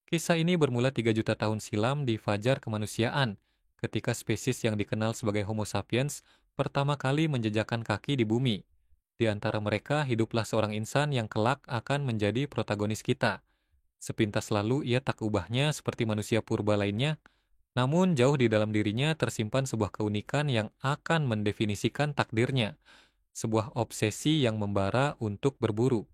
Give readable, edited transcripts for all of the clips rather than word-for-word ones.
Kisah ini bermula 3 juta tahun silam di fajar kemanusiaan, ketika spesies yang dikenal sebagai Homo sapiens pertama kali menjejakkan kaki di bumi. Di antara mereka hiduplah seorang insan yang kelak akan menjadi protagonis kita. Sepintas lalu ia tak ubahnya seperti manusia purba lainnya, namun jauh di dalam dirinya tersimpan sebuah keunikan yang akan mendefinisikan takdirnya, sebuah obsesi yang membara untuk berburu.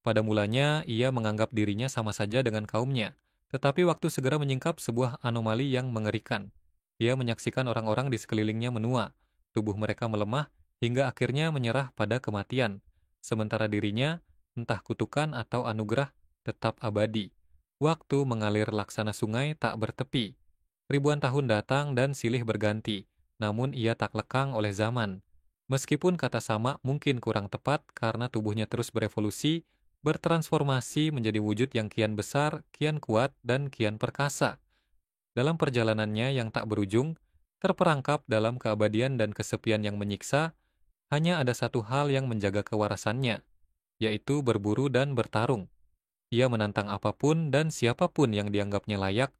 Pada mulanya, ia menganggap dirinya sama saja dengan kaumnya, tetapi waktu segera menyingkap sebuah anomali yang mengerikan. Ia menyaksikan orang-orang di sekelilingnya menua, tubuh mereka melemah, hingga akhirnya menyerah pada kematian. Sementara dirinya, entah kutukan atau anugerah, tetap abadi. Waktu mengalir laksana sungai tak bertepi. Ribuan tahun datang dan silih berganti, namun ia tak lekang oleh zaman. Meskipun kata sama mungkin kurang tepat karena tubuhnya terus berevolusi, bertransformasi menjadi wujud yang kian besar, kian kuat, dan kian perkasa. Dalam perjalanannya yang tak berujung, terperangkap dalam keabadian dan kesepian yang menyiksa, hanya ada satu hal yang menjaga kewarasannya, yaitu berburu dan bertarung. Ia menantang apapun dan siapapun yang dianggapnya layak,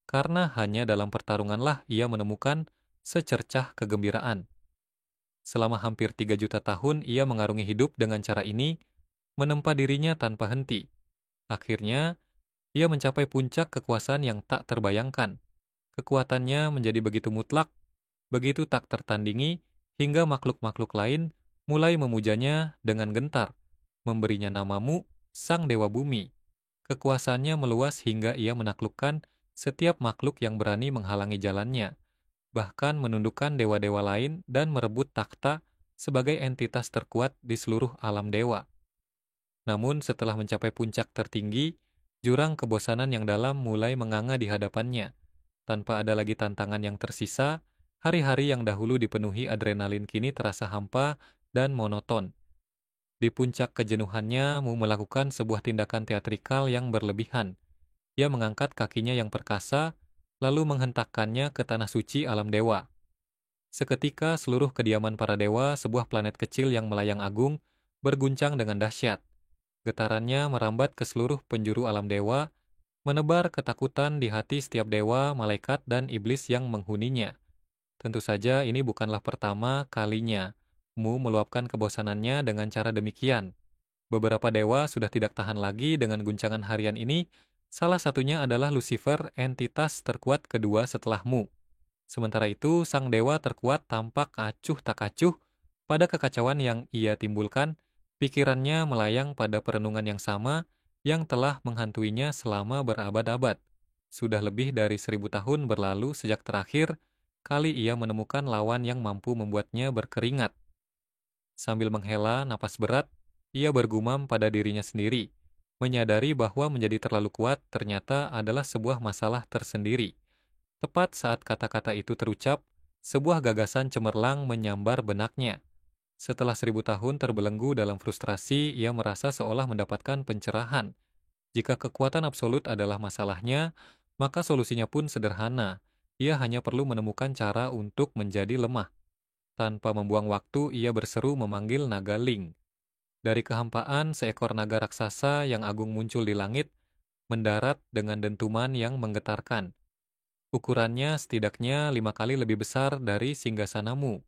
karena hanya dalam pertarunganlah ia menemukan secercah kegembiraan. Selama hampir 3 juta tahun ia mengarungi hidup dengan cara ini, menempa dirinya tanpa henti. Akhirnya, ia mencapai puncak kekuasaan yang tak terbayangkan. Kekuatannya menjadi begitu mutlak, begitu tak tertandingi, hingga makhluk-makhluk lain mulai memujanya dengan gentar, memberinya namamu Sang Dewa Bumi. Kekuasaannya meluas hingga ia menaklukkan setiap makhluk yang berani menghalangi jalannya, bahkan menundukkan dewa-dewa lain dan merebut takhta sebagai entitas terkuat di seluruh alam dewa. Namun setelah mencapai puncak tertinggi, jurang kebosanan yang dalam mulai menganga di hadapannya. Tanpa ada lagi tantangan yang tersisa, hari-hari yang dahulu dipenuhi adrenalin kini terasa hampa dan monoton. Di puncak kejenuhannya, Mu melakukan sebuah tindakan teatrikal yang berlebihan. Ia mengangkat kakinya yang perkasa, lalu menghentakkannya ke tanah suci alam dewa. Seketika seluruh kediaman para dewa, sebuah planet kecil yang melayang agung, berguncang dengan dahsyat. Getarannya merambat ke seluruh penjuru alam dewa, menebar ketakutan di hati setiap dewa, malaikat, dan iblis yang menghuninya. Tentu saja ini bukanlah pertama kalinya Mu meluapkan kebosanannya dengan cara demikian. Beberapa dewa sudah tidak tahan lagi dengan guncangan harian ini, salah satunya adalah Lucifer, entitas terkuat kedua setelah Mu. Sementara itu, sang dewa terkuat tampak acuh tak acuh pada kekacauan yang ia timbulkan, pikirannya melayang pada perenungan yang sama yang telah menghantuinya selama berabad-abad. Sudah lebih dari 1.000 tahun berlalu sejak terakhir kali ia menemukan lawan yang mampu membuatnya berkeringat. Sambil menghela napas berat, ia bergumam pada dirinya sendiri, menyadari bahwa menjadi terlalu kuat ternyata adalah sebuah masalah tersendiri. Tepat saat kata-kata itu terucap, sebuah gagasan cemerlang menyambar benaknya. Setelah 1.000 tahun terbelenggu dalam frustrasi, ia merasa seolah mendapatkan pencerahan. Jika kekuatan absolut adalah masalahnya, maka solusinya pun sederhana. Ia hanya perlu menemukan cara untuk menjadi lemah. Tanpa membuang waktu, ia berseru memanggil naga Ling. Dari kehampaan, seekor naga raksasa yang agung muncul di langit, mendarat dengan dentuman yang menggetarkan. Ukurannya setidaknya 5 kali lebih besar dari singgasanamu.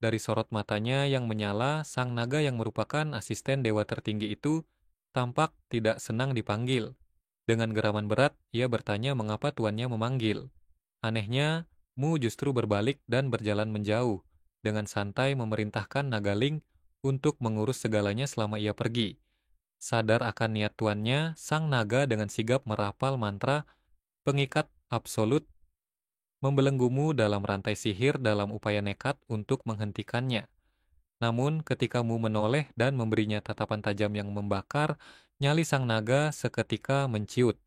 Dari sorot matanya yang menyala, sang naga yang merupakan asisten dewa tertinggi itu tampak tidak senang dipanggil. Dengan geraman berat, ia bertanya mengapa tuannya memanggil. Anehnya, Mu justru berbalik dan berjalan menjauh, dengan santai memerintahkan Nagaling untuk mengurus segalanya selama ia pergi. Sadar akan niat tuannya, sang naga dengan sigap merapal mantra pengikat absolut, membelenggumu dalam rantai sihir dalam upaya nekat untuk menghentikannya. Namun, ketika Mu menoleh dan memberinya tatapan tajam yang membakar, nyali sang naga seketika menciut.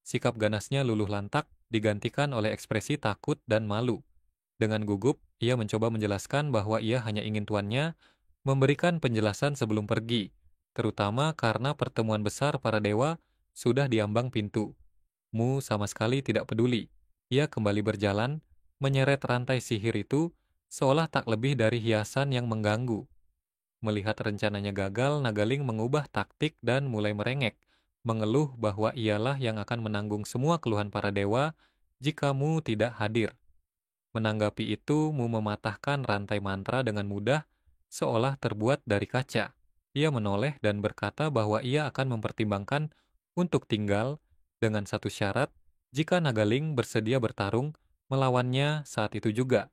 Sikap ganasnya luluh lantak, digantikan oleh ekspresi takut dan malu. Dengan gugup, ia mencoba menjelaskan bahwa ia hanya ingin tuannya memberikan penjelasan sebelum pergi, terutama karena pertemuan besar para dewa sudah diambang pintu. Mu sama sekali tidak peduli. Ia kembali berjalan, menyeret rantai sihir itu, seolah tak lebih dari hiasan yang mengganggu. Melihat rencananya gagal, Nagaling mengubah taktik dan mulai merengek, mengeluh bahwa ialah yang akan menanggung semua keluhan para dewa jika Mu tidak hadir. Menanggapi itu, Mu mematahkan rantai mantra dengan mudah, seolah terbuat dari kaca. Ia menoleh dan berkata bahwa ia akan mempertimbangkan untuk tinggal dengan satu syarat, jika Nagaling bersedia bertarung melawannya saat itu juga.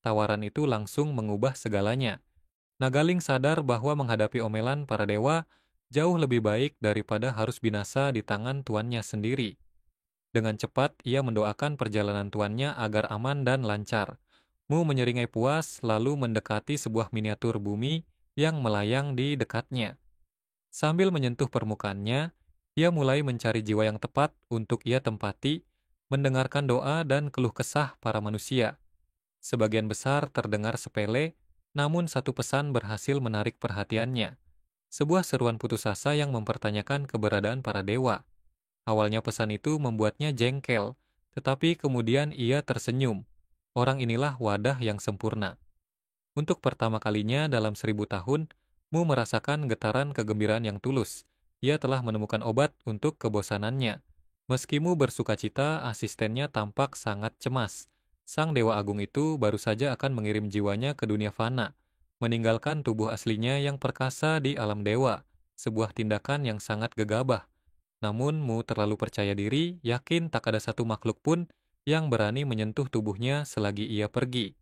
Tawaran itu langsung mengubah segalanya. Nagaling sadar bahwa menghadapi omelan para dewa jauh lebih baik daripada harus binasa di tangan tuannya sendiri. Dengan cepat, ia mendoakan perjalanan tuannya agar aman dan lancar. Mu menyeringai puas, lalu mendekati sebuah miniatur bumi yang melayang di dekatnya. Sambil menyentuh permukaannya, ia mulai mencari jiwa yang tepat untuk ia tempati, mendengarkan doa dan keluh kesah para manusia. Sebagian besar terdengar sepele, namun satu pesan berhasil menarik perhatiannya. Sebuah seruan putus asa yang mempertanyakan keberadaan para dewa. Awalnya pesan itu membuatnya jengkel, tetapi kemudian ia tersenyum. Orang inilah wadah yang sempurna. Untuk pertama kalinya dalam 1000 tahun, Mu merasakan getaran kegembiraan yang tulus. Ia telah menemukan obat untuk kebosanannya. Meski Mu bersukacita, asistennya tampak sangat cemas. Sang Dewa Agung itu baru saja akan mengirim jiwanya ke dunia fana, meninggalkan tubuh aslinya yang perkasa di alam dewa, sebuah tindakan yang sangat gegabah. Namun Mu terlalu percaya diri, yakin tak ada satu makhluk pun yang berani menyentuh tubuhnya selagi ia pergi.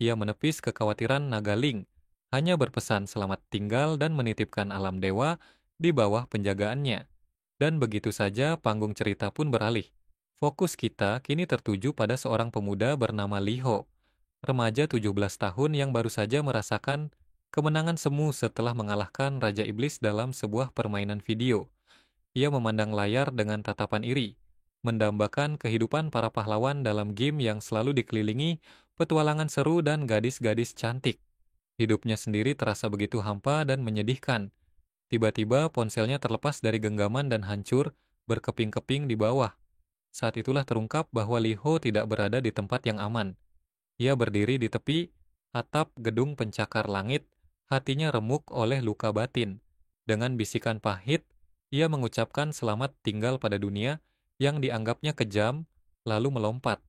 Ia menepis kekhawatiran Nagaling, hanya berpesan selamat tinggal dan menitipkan alam dewa di bawah penjagaannya. Dan begitu saja panggung cerita pun beralih. Fokus kita kini tertuju pada seorang pemuda bernama Liho, remaja 17 tahun yang baru saja merasakan kemenangan semu setelah mengalahkan Raja Iblis dalam sebuah permainan video. Ia memandang layar dengan tatapan iri, mendambakan kehidupan para pahlawan dalam game yang selalu dikelilingi petualangan seru dan gadis-gadis cantik. Hidupnya sendiri terasa begitu hampa dan menyedihkan. Tiba-tiba ponselnya terlepas dari genggaman dan hancur, berkeping-keping di bawah. Saat itulah terungkap bahwa Liho tidak berada di tempat yang aman. Ia berdiri di tepi atap gedung pencakar langit, hatinya remuk oleh luka batin. Dengan bisikan pahit, ia mengucapkan selamat tinggal pada dunia yang dianggapnya kejam, lalu melompat.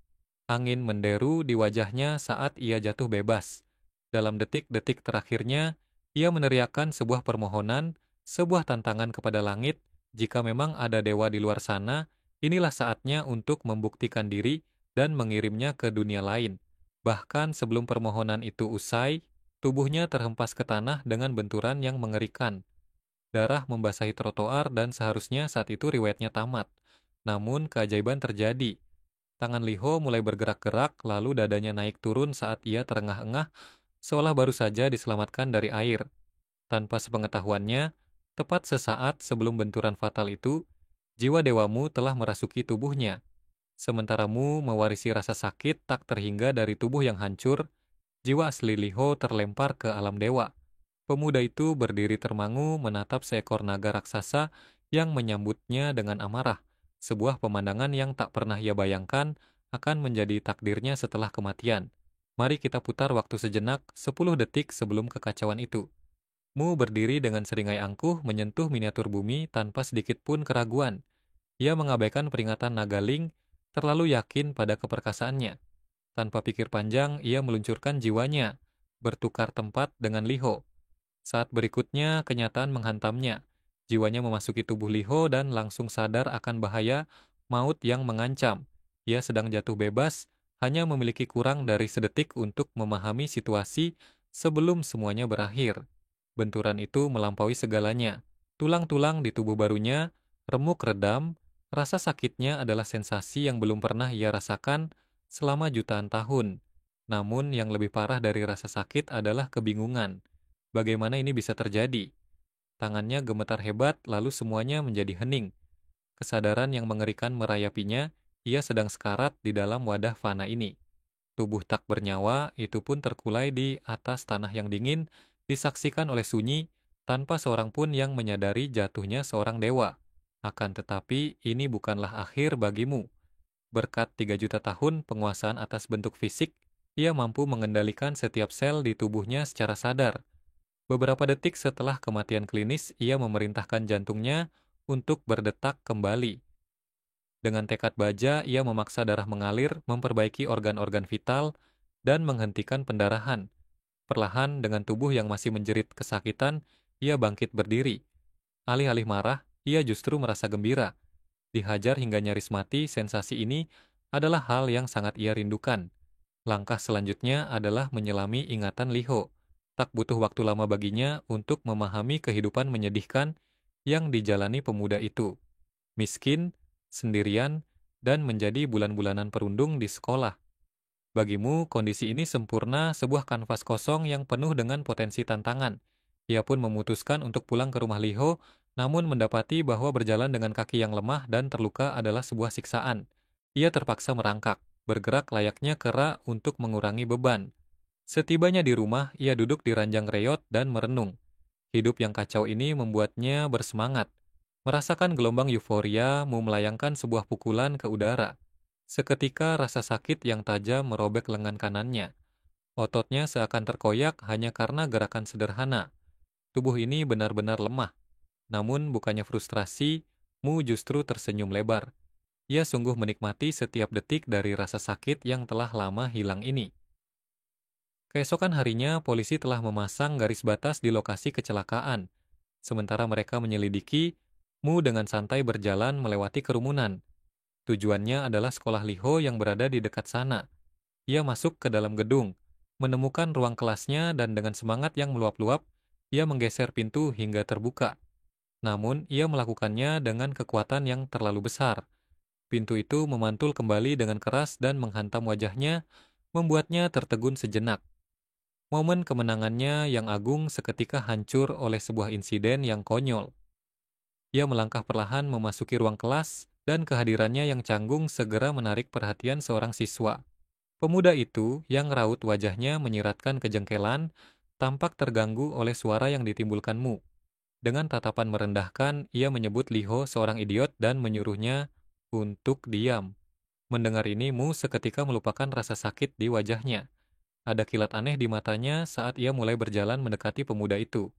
Angin menderu di wajahnya saat ia jatuh bebas. Dalam detik-detik terakhirnya, ia meneriakkan sebuah permohonan, sebuah tantangan kepada langit, jika memang ada dewa di luar sana, inilah saatnya untuk membuktikan diri dan mengirimnya ke dunia lain. Bahkan sebelum permohonan itu usai, tubuhnya terhempas ke tanah dengan benturan yang mengerikan. Darah membasahi trotoar dan seharusnya saat itu riwayatnya tamat. Namun keajaiban terjadi. Tangan Liho mulai bergerak-gerak, lalu dadanya naik turun saat ia terengah-engah, seolah baru saja diselamatkan dari air. Tanpa sepengetahuannya, tepat sesaat sebelum benturan fatal itu, jiwa dewamu telah merasuki tubuhnya. Sementara Mu mewarisi rasa sakit tak terhingga dari tubuh yang hancur, jiwa asli Liho terlempar ke alam dewa. Pemuda itu berdiri termangu menatap seekor naga raksasa yang menyambutnya dengan amarah, sebuah pemandangan yang tak pernah ia bayangkan akan menjadi takdirnya setelah kematian. Mari kita putar waktu sejenak, 10 detik sebelum kekacauan itu. Mu berdiri dengan seringai angkuh menyentuh miniatur bumi tanpa sedikit pun keraguan. Ia mengabaikan peringatan Nagaling, terlalu yakin pada keperkasaannya. Tanpa pikir panjang, ia meluncurkan jiwanya, bertukar tempat dengan Liho. Saat berikutnya, kenyataan menghantamnya. Jiwanya memasuki tubuh Liho dan langsung sadar akan bahaya maut yang mengancam. Ia sedang jatuh bebas, hanya memiliki kurang dari sedetik untuk memahami situasi sebelum semuanya berakhir. Benturan itu melampaui segalanya. Tulang-tulang di tubuh barunya remuk redam, rasa sakitnya adalah sensasi yang belum pernah ia rasakan selama jutaan tahun. Namun yang lebih parah dari rasa sakit adalah kebingungan. Bagaimana ini bisa terjadi? Tangannya gemetar hebat, lalu semuanya menjadi hening. Kesadaran yang mengerikan merayapinya, ia sedang sekarat di dalam wadah fana ini. Tubuh tak bernyawa, itu pun terkulai di atas tanah yang dingin, disaksikan oleh sunyi, tanpa seorang pun yang menyadari jatuhnya seorang dewa. Akan tetapi, ini bukanlah akhir bagimu. Berkat 3 juta tahun penguasaan atas bentuk fisik, ia mampu mengendalikan setiap sel di tubuhnya secara sadar. Beberapa detik setelah kematian klinis, ia memerintahkan jantungnya untuk berdetak kembali. Dengan tekad baja, ia memaksa darah mengalir, memperbaiki organ-organ vital, dan menghentikan pendarahan. Perlahan, dengan tubuh yang masih menjerit kesakitan, ia bangkit berdiri. Alih-alih marah, ia justru merasa gembira. Dihajar hingga nyaris mati, sensasi ini adalah hal yang sangat ia rindukan. Langkah selanjutnya adalah menyelami ingatan Liho. Tak butuh waktu lama baginya untuk memahami kehidupan menyedihkan yang dijalani pemuda itu. Miskin, sendirian, dan menjadi bulan-bulanan perundung di sekolah. Bagimu, kondisi ini sempurna sebuah kanvas kosong yang penuh dengan potensi tantangan. Ia pun memutuskan untuk pulang ke rumah Liho, namun mendapati bahwa berjalan dengan kaki yang lemah dan terluka adalah sebuah siksaan. Ia terpaksa merangkak, bergerak layaknya kera untuk mengurangi beban. Setibanya di rumah, ia duduk di ranjang reyot dan merenung. Hidup yang kacau ini membuatnya bersemangat. Merasakan gelombang euforia, Mu melayangkan sebuah pukulan ke udara. Seketika rasa sakit yang tajam merobek lengan kanannya. Ototnya seakan terkoyak hanya karena gerakan sederhana. Tubuh ini benar-benar lemah. Namun bukannya frustrasi, Mu justru tersenyum lebar. Ia sungguh menikmati setiap detik dari rasa sakit yang telah lama hilang ini. Keesokan harinya, polisi telah memasang garis batas di lokasi kecelakaan. Sementara mereka menyelidiki, Mu dengan santai berjalan melewati kerumunan. Tujuannya adalah sekolah Liho yang berada di dekat sana. Ia masuk ke dalam gedung, menemukan ruang kelasnya dan dengan semangat yang meluap-luap, ia menggeser pintu hingga terbuka. Namun, ia melakukannya dengan kekuatan yang terlalu besar. Pintu itu memantul kembali dengan keras dan menghantam wajahnya, membuatnya tertegun sejenak. Momen kemenangannya yang agung seketika hancur oleh sebuah insiden yang konyol. Ia melangkah perlahan memasuki ruang kelas, dan kehadirannya yang canggung segera menarik perhatian seorang siswa. Pemuda itu, yang raut wajahnya menyiratkan kejengkelan, tampak terganggu oleh suara yang ditimbulkanmu. Dengan tatapan merendahkan, ia menyebut Liho seorang idiot dan menyuruhnya untuk diam. Mendengar ini, Mu seketika melupakan rasa sakit di wajahnya. Ada kilat aneh di matanya saat ia mulai berjalan mendekati pemuda itu.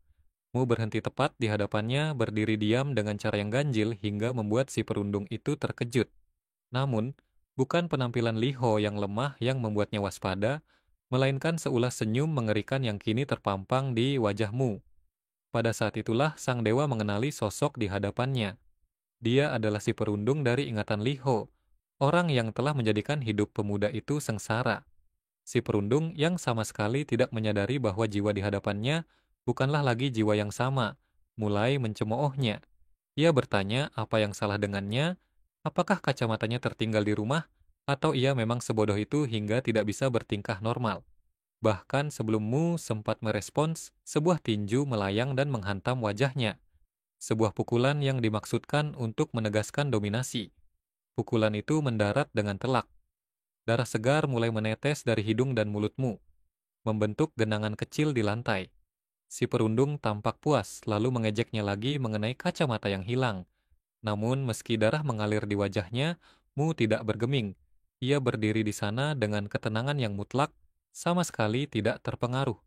Mu berhenti tepat di hadapannya, berdiri diam dengan cara yang ganjil hingga membuat si perundung itu terkejut. Namun, bukan penampilan Liho yang lemah yang membuatnya waspada, melainkan seulas senyum mengerikan yang kini terpampang di wajah Mu. Pada saat itulah sang dewa mengenali sosok di hadapannya. Dia adalah si perundung dari ingatan Liho, orang yang telah menjadikan hidup pemuda itu sengsara. Si perundung yang sama sekali tidak menyadari bahwa jiwa di hadapannya bukanlah lagi jiwa yang sama, mulai mencemoohnya. Ia bertanya apa yang salah dengannya, apakah kacamatanya tertinggal di rumah, atau ia memang sebodoh itu hingga tidak bisa bertingkah normal. Bahkan sebelum Mu sempat merespons, sebuah tinju melayang dan menghantam wajahnya. Sebuah pukulan yang dimaksudkan untuk menegaskan dominasi. Pukulan itu mendarat dengan telak. Darah segar mulai menetes dari hidung dan mulutmu, membentuk genangan kecil di lantai. Si perundung tampak puas, lalu mengejeknya lagi mengenai kacamata yang hilang. Namun meski darah mengalir di wajahnya, Mu tidak bergeming. Ia berdiri di sana dengan ketenangan yang mutlak, sama sekali tidak terpengaruh.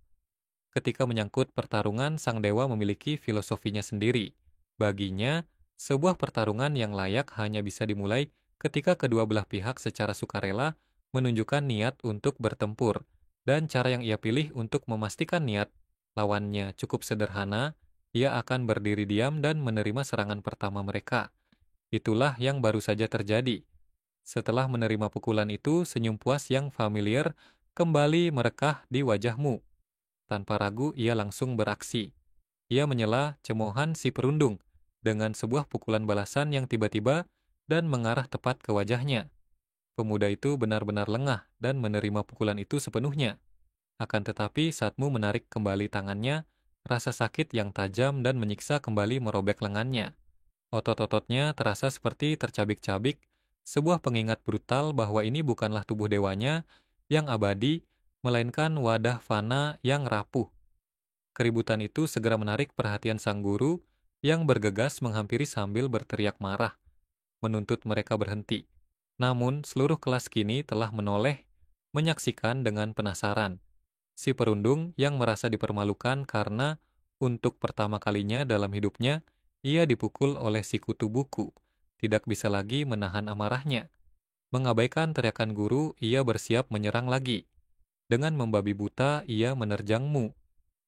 Ketika menyangkut pertarungan, sang dewa memiliki filosofinya sendiri. Baginya, sebuah pertarungan yang layak hanya bisa dimulai ketika kedua belah pihak secara sukarela menunjukkan niat untuk bertempur, dan cara yang ia pilih untuk memastikan niat lawannya cukup sederhana, ia akan berdiri diam dan menerima serangan pertama mereka. Itulah yang baru saja terjadi. Setelah menerima pukulan itu, senyum puas yang familiar kembali merekah di wajahmu. Tanpa ragu, ia langsung beraksi. Ia menyela cemoohan si perundung dengan sebuah pukulan balasan yang tiba-tiba dan mengarah tepat ke wajahnya. Pemuda itu benar-benar lengah dan menerima pukulan itu sepenuhnya. Akan tetapi saatmu menarik kembali tangannya, rasa sakit yang tajam dan menyiksa kembali merobek lengannya. Otot-ototnya terasa seperti tercabik-cabik, sebuah pengingat brutal bahwa ini bukanlah tubuh dewanya yang abadi, melainkan wadah fana yang rapuh. Keributan itu segera menarik perhatian sang guru yang bergegas menghampiri sambil berteriak marah, menuntut mereka berhenti. Namun, seluruh kelas kini telah menoleh, menyaksikan dengan penasaran. Si perundung yang merasa dipermalukan karena untuk pertama kalinya dalam hidupnya, Ia dipukul oleh si kutu buku, tidak bisa lagi menahan amarahnya. Mengabaikan teriakan guru, ia bersiap menyerang lagi. Dengan membabi buta, ia menerjang Mu.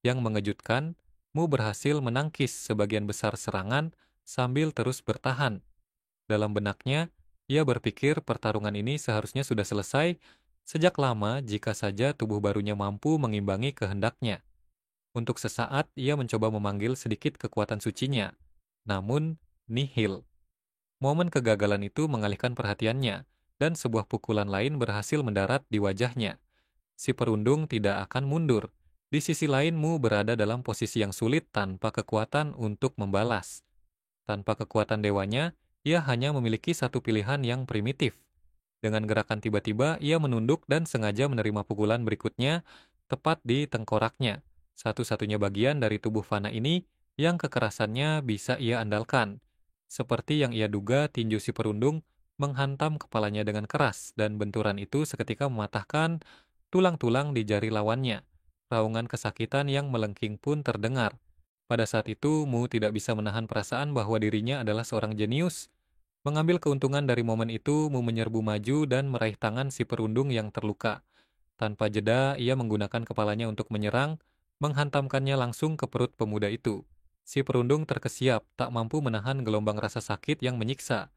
Yang mengejutkan, Mu berhasil menangkis sebagian besar serangan sambil terus bertahan. Dalam benaknya, ia berpikir pertarungan ini seharusnya sudah selesai sejak lama jika saja tubuh barunya mampu mengimbangi kehendaknya. Untuk sesaat, ia mencoba memanggil sedikit kekuatan sucinya. Namun, nihil. Momen kegagalan itu mengalihkan perhatiannya, dan sebuah pukulan lain berhasil mendarat di wajahnya. Si perundung tidak akan mundur. Di sisi lain, Mu berada dalam posisi yang sulit tanpa kekuatan untuk membalas. Tanpa kekuatan dewanya, ia hanya memiliki satu pilihan yang primitif. Dengan gerakan tiba-tiba, ia menunduk dan sengaja menerima pukulan berikutnya tepat di tengkoraknya. Satu-satunya bagian dari tubuh Fana ini yang kekerasannya bisa ia andalkan. Seperti yang ia duga, tinju si perundung menghantam kepalanya dengan keras dan benturan itu seketika mematahkan tulang-tulang di jari lawannya. Raungan kesakitan yang melengking pun terdengar. Pada saat itu, Mu tidak bisa menahan perasaan bahwa dirinya adalah seorang jenius. Mengambil keuntungan dari momen itu, Mu menyerbu maju dan meraih tangan si perundung yang terluka. Tanpa jeda, ia menggunakan kepalanya untuk menyerang, menghantamkannya langsung ke perut pemuda itu. Si perundung terkesiap, tak mampu menahan gelombang rasa sakit yang menyiksa.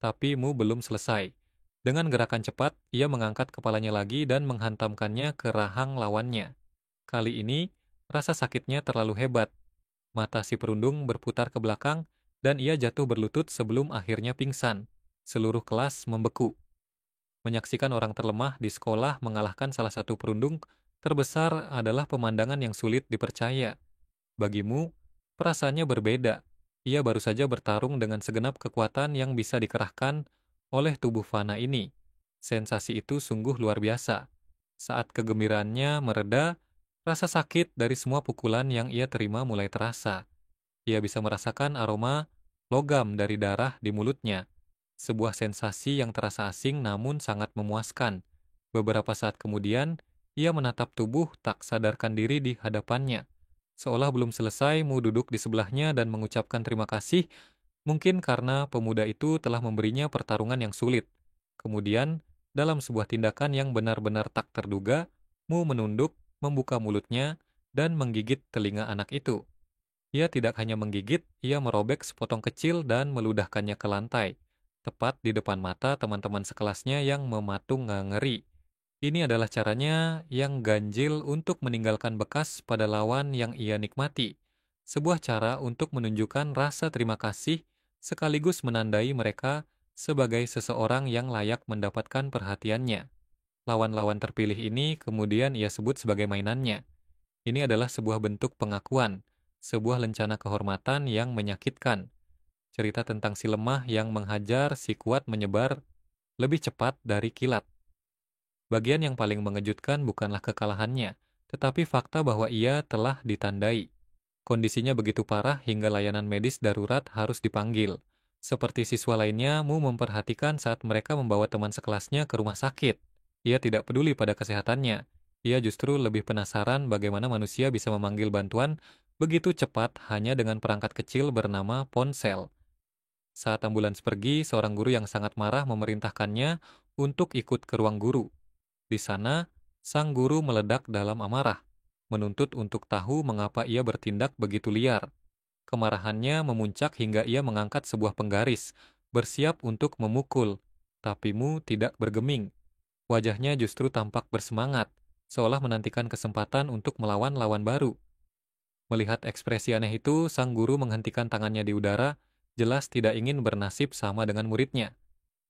Tapi Mu belum selesai. Dengan gerakan cepat, ia mengangkat kepalanya lagi dan menghantamkannya ke rahang lawannya. Kali ini, rasa sakitnya terlalu hebat. Mata si perundung berputar ke belakang, dan ia jatuh berlutut sebelum akhirnya pingsan. Seluruh kelas membeku. Menyaksikan orang terlemah di sekolah mengalahkan salah satu perundung terbesar adalah pemandangan yang sulit dipercaya. Bagimu, perasaannya berbeda. Ia baru saja bertarung dengan segenap kekuatan yang bisa dikerahkan oleh tubuh Fana ini. Sensasi itu sungguh luar biasa. Saat kegembiraannya mereda, rasa sakit dari semua pukulan yang ia terima mulai terasa. Ia bisa merasakan aroma logam dari darah di mulutnya. Sebuah sensasi yang terasa asing namun sangat memuaskan. Beberapa saat kemudian, ia menatap tubuh tak sadarkan diri di hadapannya. Seolah belum selesai, Mu duduk di sebelahnya dan mengucapkan terima kasih, mungkin karena pemuda itu telah memberinya pertarungan yang sulit. Kemudian, dalam sebuah tindakan yang benar-benar tak terduga, Mu menunduk, membuka mulutnya, dan menggigit telinga anak itu. Ia tidak hanya menggigit, ia merobek sepotong kecil dan meludahkannya ke lantai, tepat di depan mata teman-teman sekelasnya yang mematung ngeri. Ini adalah caranya yang ganjil untuk meninggalkan bekas pada lawan yang ia nikmati. Sebuah cara untuk menunjukkan rasa terima kasih sekaligus menandai mereka sebagai seseorang yang layak mendapatkan perhatiannya. Lawan-lawan terpilih ini kemudian ia sebut sebagai mainannya. Ini adalah sebuah bentuk pengakuan, sebuah lencana kehormatan yang menyakitkan. Cerita tentang si lemah yang menghajar si kuat menyebar lebih cepat dari kilat. Bagian yang paling mengejutkan bukanlah kekalahannya, tetapi fakta bahwa ia telah ditandai. Kondisinya begitu parah hingga layanan medis darurat harus dipanggil. Seperti siswa lainnya, Mu memperhatikan saat mereka membawa teman sekelasnya ke rumah sakit. Ia tidak peduli pada kesehatannya. Ia justru lebih penasaran bagaimana manusia bisa memanggil bantuan begitu cepat hanya dengan perangkat kecil bernama ponsel. Saat ambulans pergi, seorang guru yang sangat marah memerintahkannya untuk ikut ke ruang guru. Di sana, sang guru meledak dalam amarah, menuntut untuk tahu mengapa ia bertindak begitu liar. Kemarahannya memuncak hingga ia mengangkat sebuah penggaris, bersiap untuk memukul. Tapi Mu tidak bergeming. Wajahnya justru tampak bersemangat, seolah menantikan kesempatan untuk melawan lawan baru. Melihat ekspresi aneh itu, sang guru menghentikan tangannya di udara, jelas tidak ingin bernasib sama dengan muridnya.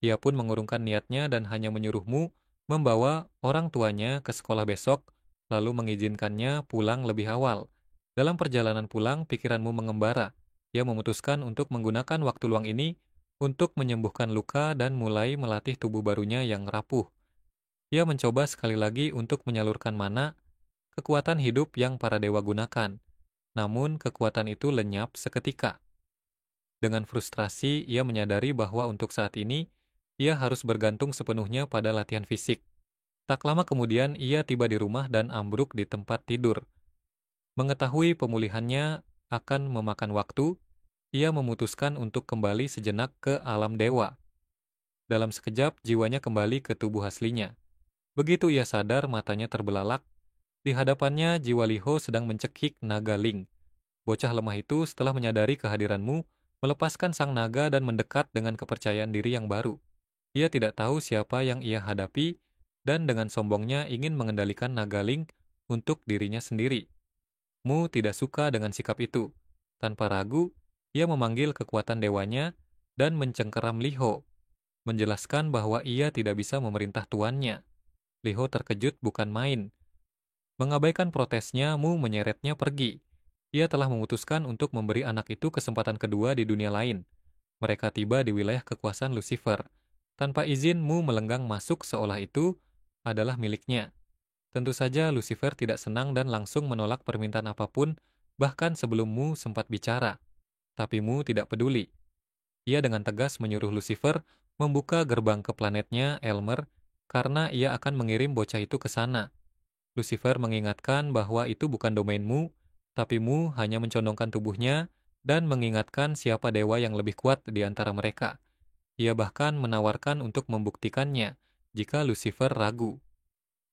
Ia pun mengurungkan niatnya dan hanya menyuruhmu membawa orang tuanya ke sekolah besok, lalu mengizinkannya pulang lebih awal. Dalam perjalanan pulang, pikiranmu mengembara. Ia memutuskan untuk menggunakan waktu luang ini untuk menyembuhkan luka dan mulai melatih tubuh barunya yang rapuh. Ia mencoba sekali lagi untuk menyalurkan mana, kekuatan hidup yang para dewa gunakan. Namun kekuatan itu lenyap seketika. Dengan frustrasi, ia menyadari bahwa untuk saat ini, ia harus bergantung sepenuhnya pada latihan fisik. Tak lama kemudian, ia tiba di rumah dan ambruk di tempat tidur. Mengetahui pemulihannya akan memakan waktu, ia memutuskan untuk kembali sejenak ke alam dewa. Dalam sekejap, jiwanya kembali ke tubuh aslinya. Begitu ia sadar, matanya terbelalak. Di hadapannya, jiwa Liho sedang mencekik naga Ling. Bocah lemah itu setelah menyadari kehadiranmu, melepaskan sang naga dan mendekat dengan kepercayaan diri yang baru. Ia tidak tahu siapa yang ia hadapi, dan dengan sombongnya ingin mengendalikan naga Ling untuk dirinya sendiri. Mu tidak suka dengan sikap itu. Tanpa ragu, ia memanggil kekuatan dewanya dan mencengkeram Liho, menjelaskan bahwa ia tidak bisa memerintah tuannya. Liho terkejut bukan main. Mengabaikan protesnya, Mu menyeretnya pergi. Ia telah memutuskan untuk memberi anak itu kesempatan kedua di dunia lain. Mereka tiba di wilayah kekuasaan Lucifer. Tanpa izin, Mu melenggang masuk seolah itu adalah miliknya. Tentu saja Lucifer tidak senang dan langsung menolak permintaan apapun, bahkan sebelum Mu sempat bicara. Tapi Mu tidak peduli. Ia dengan tegas menyuruh Lucifer membuka gerbang ke planetnya, Elmer, karena ia akan mengirim bocah itu ke sana. Lucifer mengingatkan bahwa itu bukan domainmu, tapi Mu hanya mencondongkan tubuhnya dan mengingatkan siapa dewa yang lebih kuat di antara mereka. Ia bahkan menawarkan untuk membuktikannya jika Lucifer ragu.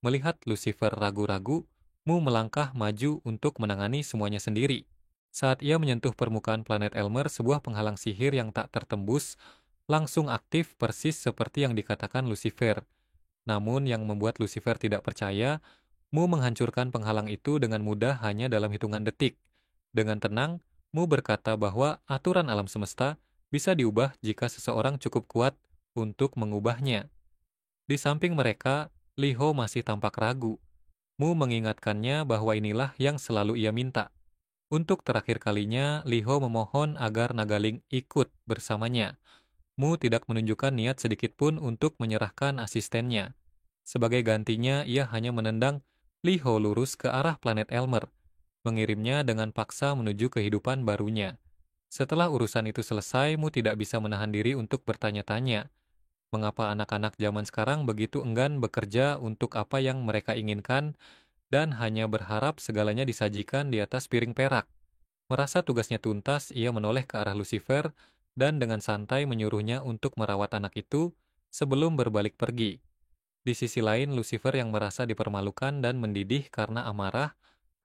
Melihat Lucifer ragu-ragu, Mu melangkah maju untuk menangani semuanya sendiri. Saat ia menyentuh permukaan planet Elmer, sebuah penghalang sihir yang tak tertembus langsung aktif persis seperti yang dikatakan Lucifer. Namun yang membuat Lucifer tidak percaya, Mu menghancurkan penghalang itu dengan mudah hanya dalam hitungan detik. Dengan tenang, Mu berkata bahwa aturan alam semesta bisa diubah jika seseorang cukup kuat untuk mengubahnya. Di samping mereka, Liho masih tampak ragu. Mu mengingatkannya bahwa inilah yang selalu ia minta. Untuk terakhir kalinya, Liho memohon agar Nagaling ikut bersamanya. Mu tidak menunjukkan niat sedikitpun untuk menyerahkan asistennya. Sebagai gantinya, ia hanya menendang Liho lurus ke arah planet Elmer, mengirimnya dengan paksa menuju kehidupan barunya. Setelah urusan itu selesai, Mu tidak bisa menahan diri untuk bertanya-tanya, mengapa anak-anak zaman sekarang begitu enggan bekerja untuk apa yang mereka inginkan dan hanya berharap segalanya disajikan di atas piring perak. Merasa tugasnya tuntas, ia menoleh ke arah Lucifer dan dengan santai menyuruhnya untuk merawat anak itu sebelum berbalik pergi. Di sisi lain, Lucifer yang merasa dipermalukan dan mendidih karena amarah,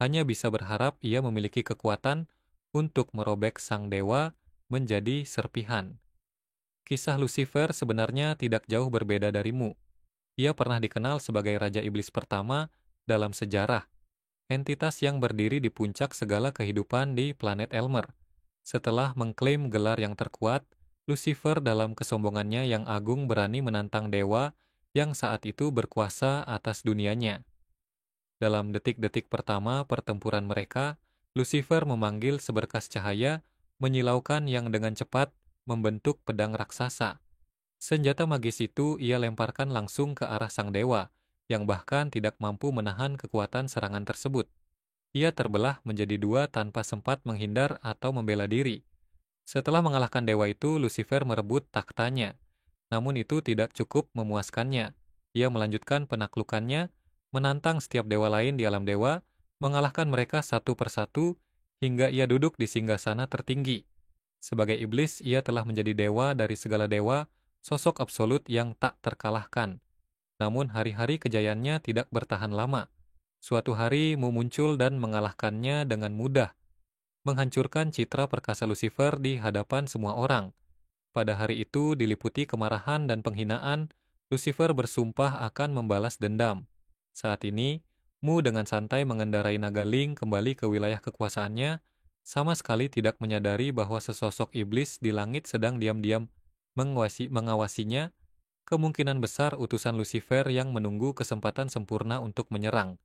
hanya bisa berharap ia memiliki kekuatan untuk merobek sang dewa menjadi serpihan. Kisah Lucifer sebenarnya tidak jauh berbeda darimu. Ia pernah dikenal sebagai Raja Iblis pertama dalam sejarah, entitas yang berdiri di puncak segala kehidupan di planet Elmer. Setelah mengklaim gelar yang terkuat, Lucifer dalam kesombongannya yang agung berani menantang dewa yang saat itu berkuasa atas dunianya. Dalam detik-detik pertama pertempuran mereka, Lucifer memanggil seberkas cahaya, menyilaukan yang dengan cepat membentuk pedang raksasa. Senjata magis itu ia lemparkan langsung ke arah sang dewa, yang bahkan tidak mampu menahan kekuatan serangan tersebut. Ia terbelah menjadi dua tanpa sempat menghindar atau membela diri. Setelah mengalahkan dewa itu, Lucifer merebut taktanya. Namun itu tidak cukup memuaskannya. Ia melanjutkan penaklukannya, menantang setiap dewa lain di alam dewa, mengalahkan mereka satu persatu, hingga ia duduk di singgasana tertinggi. Sebagai iblis, ia telah menjadi dewa dari segala dewa, sosok absolut yang tak terkalahkan. Namun hari-hari kejayaannya tidak bertahan lama. Suatu hari Mu muncul dan mengalahkannya dengan mudah, menghancurkan citra perkasa Lucifer di hadapan semua orang. Pada hari itu diliputi kemarahan dan penghinaan, Lucifer bersumpah akan membalas dendam. Saat ini, Mu dengan santai mengendarai naga Ling kembali ke wilayah kekuasaannya, sama sekali tidak menyadari bahwa sesosok iblis di langit sedang diam-diam mengawasinya, kemungkinan besar utusan Lucifer yang menunggu kesempatan sempurna untuk menyerang.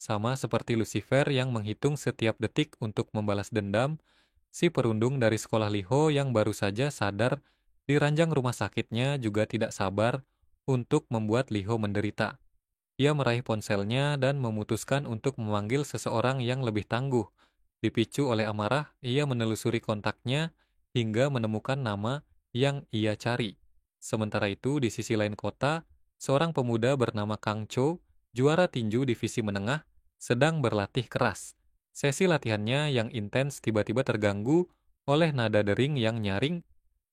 Sama seperti Lucifer yang menghitung setiap detik untuk membalas dendam, si perundung dari sekolah Liho yang baru saja sadar di ranjang rumah sakitnya juga tidak sabar untuk membuat Liho menderita. Ia meraih ponselnya dan memutuskan untuk memanggil seseorang yang lebih tangguh. Dipicu oleh amarah, ia menelusuri kontaknya hingga menemukan nama yang ia cari. Sementara itu, di sisi lain kota, seorang pemuda bernama Kang Cho, juara tinju divisi menengah, sedang berlatih keras. Sesi latihannya yang intens tiba-tiba terganggu oleh nada dering yang nyaring.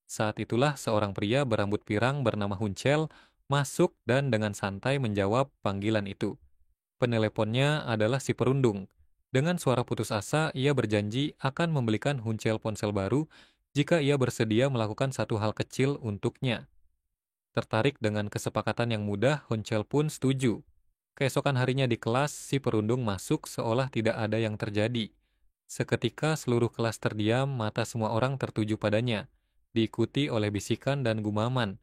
Saat itulah seorang pria berambut pirang bernama Huncel masuk dan dengan santai menjawab panggilan itu. Peneleponnya adalah si perundung. Dengan suara putus asa, ia berjanji akan membelikan Huncel ponsel baru jika ia bersedia melakukan satu hal kecil untuknya. Tertarik dengan kesepakatan yang mudah, Huncel pun setuju. Keesokan harinya di kelas, si perundung masuk seolah tidak ada yang terjadi. Seketika seluruh kelas terdiam, mata semua orang tertuju padanya, diikuti oleh bisikan dan gumaman.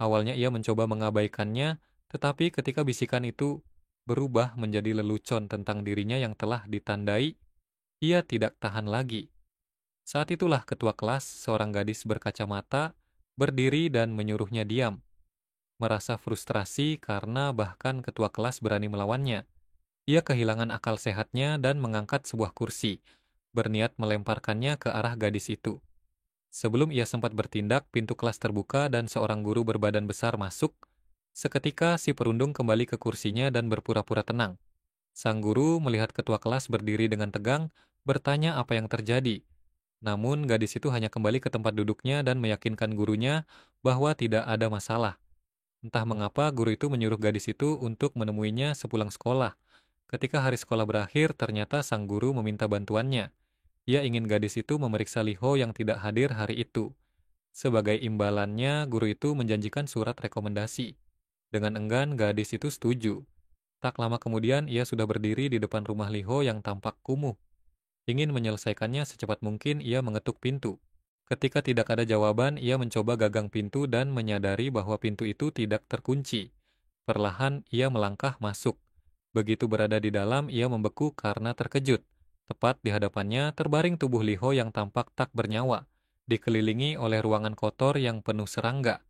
Awalnya ia mencoba mengabaikannya, tetapi ketika bisikan itu berubah menjadi lelucon tentang dirinya yang telah ditandai, ia tidak tahan lagi. Saat itulah ketua kelas, seorang gadis berkacamata, berdiri dan menyuruhnya diam. Merasa frustrasi karena bahkan ketua kelas berani melawannya. Ia kehilangan akal sehatnya dan mengangkat sebuah kursi, berniat melemparkannya ke arah gadis itu. Sebelum ia sempat bertindak, pintu kelas terbuka dan seorang guru berbadan besar masuk. Seketika si perundung kembali ke kursinya dan berpura-pura tenang. Sang guru melihat ketua kelas berdiri dengan tegang, bertanya apa yang terjadi. Namun gadis itu hanya kembali ke tempat duduknya dan meyakinkan gurunya bahwa tidak ada masalah. Entah mengapa guru itu menyuruh gadis itu untuk menemuinya sepulang sekolah. Ketika hari sekolah berakhir, ternyata sang guru meminta bantuannya. Ia ingin gadis itu memeriksa Liho yang tidak hadir hari itu. Sebagai imbalannya, guru itu menjanjikan surat rekomendasi. Dengan enggan, gadis itu setuju. Tak lama kemudian, ia sudah berdiri di depan rumah Liho yang tampak kumuh. Ingin menyelesaikannya secepat mungkin, ia mengetuk pintu. Ketika tidak ada jawaban, ia mencoba gagang pintu dan menyadari bahwa pintu itu tidak terkunci. Perlahan, ia melangkah masuk. Begitu berada di dalam, ia membeku karena terkejut. Tepat di hadapannya terbaring tubuh Liho yang tampak tak bernyawa, dikelilingi oleh ruangan kotor yang penuh serangga.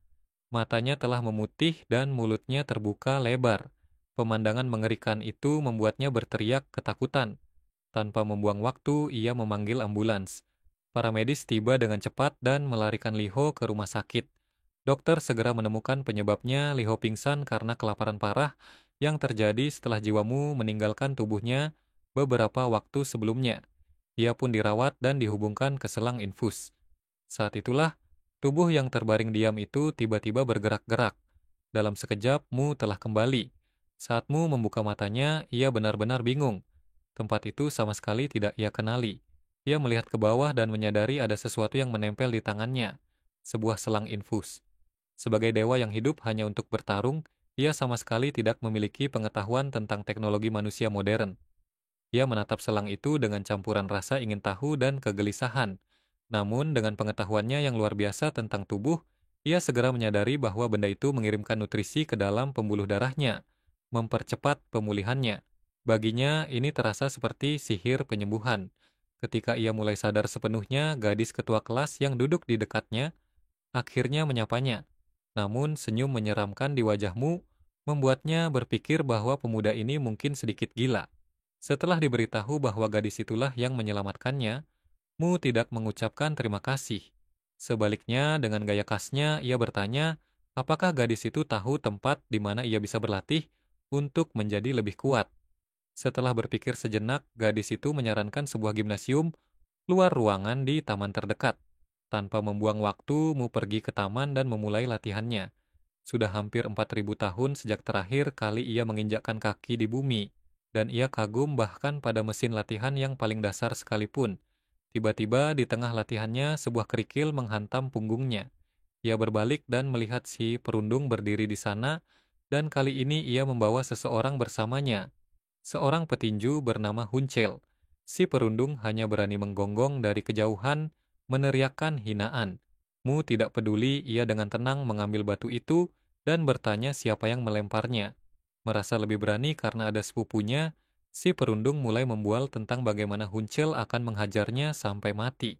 Matanya telah memutih dan mulutnya terbuka lebar. Pemandangan mengerikan itu membuatnya berteriak ketakutan. Tanpa membuang waktu, ia memanggil ambulans. Para medis tiba dengan cepat dan melarikan Liho ke rumah sakit. Dokter segera menemukan penyebabnya. Liho pingsan karena kelaparan parah yang terjadi setelah jiwamu meninggalkan tubuhnya beberapa waktu sebelumnya. Ia pun dirawat dan dihubungkan ke selang infus. Saat itulah, tubuh yang terbaring diam itu tiba-tiba bergerak-gerak. Dalam sekejap, Mu telah kembali. Saat Mu membuka matanya, ia benar-benar bingung. Tempat itu sama sekali tidak ia kenali. Ia melihat ke bawah dan menyadari ada sesuatu yang menempel di tangannya. Sebuah selang infus. Sebagai dewa yang hidup hanya untuk bertarung, ia sama sekali tidak memiliki pengetahuan tentang teknologi manusia modern. Ia menatap selang itu dengan campuran rasa ingin tahu dan kegelisahan. Namun dengan pengetahuannya yang luar biasa tentang tubuh, ia segera menyadari bahwa benda itu mengirimkan nutrisi ke dalam pembuluh darahnya, mempercepat pemulihannya. Baginya ini terasa seperti sihir penyembuhan. Ketika ia mulai sadar sepenuhnya, gadis ketua kelas yang duduk di dekatnya akhirnya menyapanya. Namun senyum menyeramkan di wajahmu membuatnya berpikir bahwa pemuda ini mungkin sedikit gila. Setelah diberitahu bahwa gadis itulah yang menyelamatkannya, Mu tidak mengucapkan terima kasih. Sebaliknya, dengan gaya khasnya, ia bertanya, apakah gadis itu tahu tempat di mana ia bisa berlatih untuk menjadi lebih kuat. Setelah berpikir sejenak, gadis itu menyarankan sebuah gimnasium luar ruangan di taman terdekat. Tanpa membuang waktu, Mu pergi ke taman dan memulai latihannya. Sudah hampir 4.000 tahun sejak terakhir kali ia menginjakkan kaki di bumi, dan ia kagum bahkan pada mesin latihan yang paling dasar sekalipun. Tiba-tiba di tengah latihannya sebuah kerikil menghantam punggungnya. Ia berbalik dan melihat si perundung berdiri di sana, dan kali ini ia membawa seseorang bersamanya. Seorang petinju bernama Huncel. Si perundung hanya berani menggonggong dari kejauhan, meneriakkan hinaan. Mu tidak peduli, ia dengan tenang mengambil batu itu dan bertanya siapa yang melemparnya. Merasa lebih berani karena ada sepupunya, si perundung mulai membual tentang bagaimana Huncel akan menghajarnya sampai mati.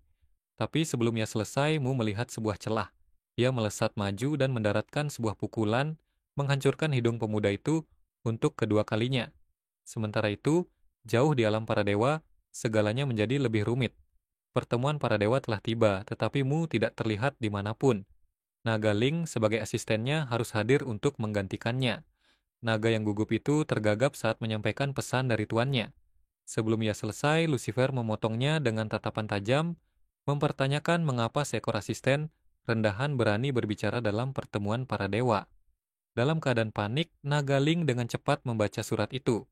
Tapi sebelum ia selesai, Mu melihat sebuah celah. Ia melesat maju dan mendaratkan sebuah pukulan, menghancurkan hidung pemuda itu untuk kedua kalinya. Sementara itu, jauh di alam para dewa, segalanya menjadi lebih rumit. Pertemuan para dewa telah tiba, tetapi Mu tidak terlihat dimanapun. Naga Ling sebagai asistennya harus hadir untuk menggantikannya. Naga yang gugup itu tergagap saat menyampaikan pesan dari tuannya. Sebelum ia selesai, Lucifer memotongnya dengan tatapan tajam, mempertanyakan mengapa seekor asisten rendahan berani berbicara dalam pertemuan para dewa. Dalam keadaan panik, Nagaling dengan cepat membaca surat itu.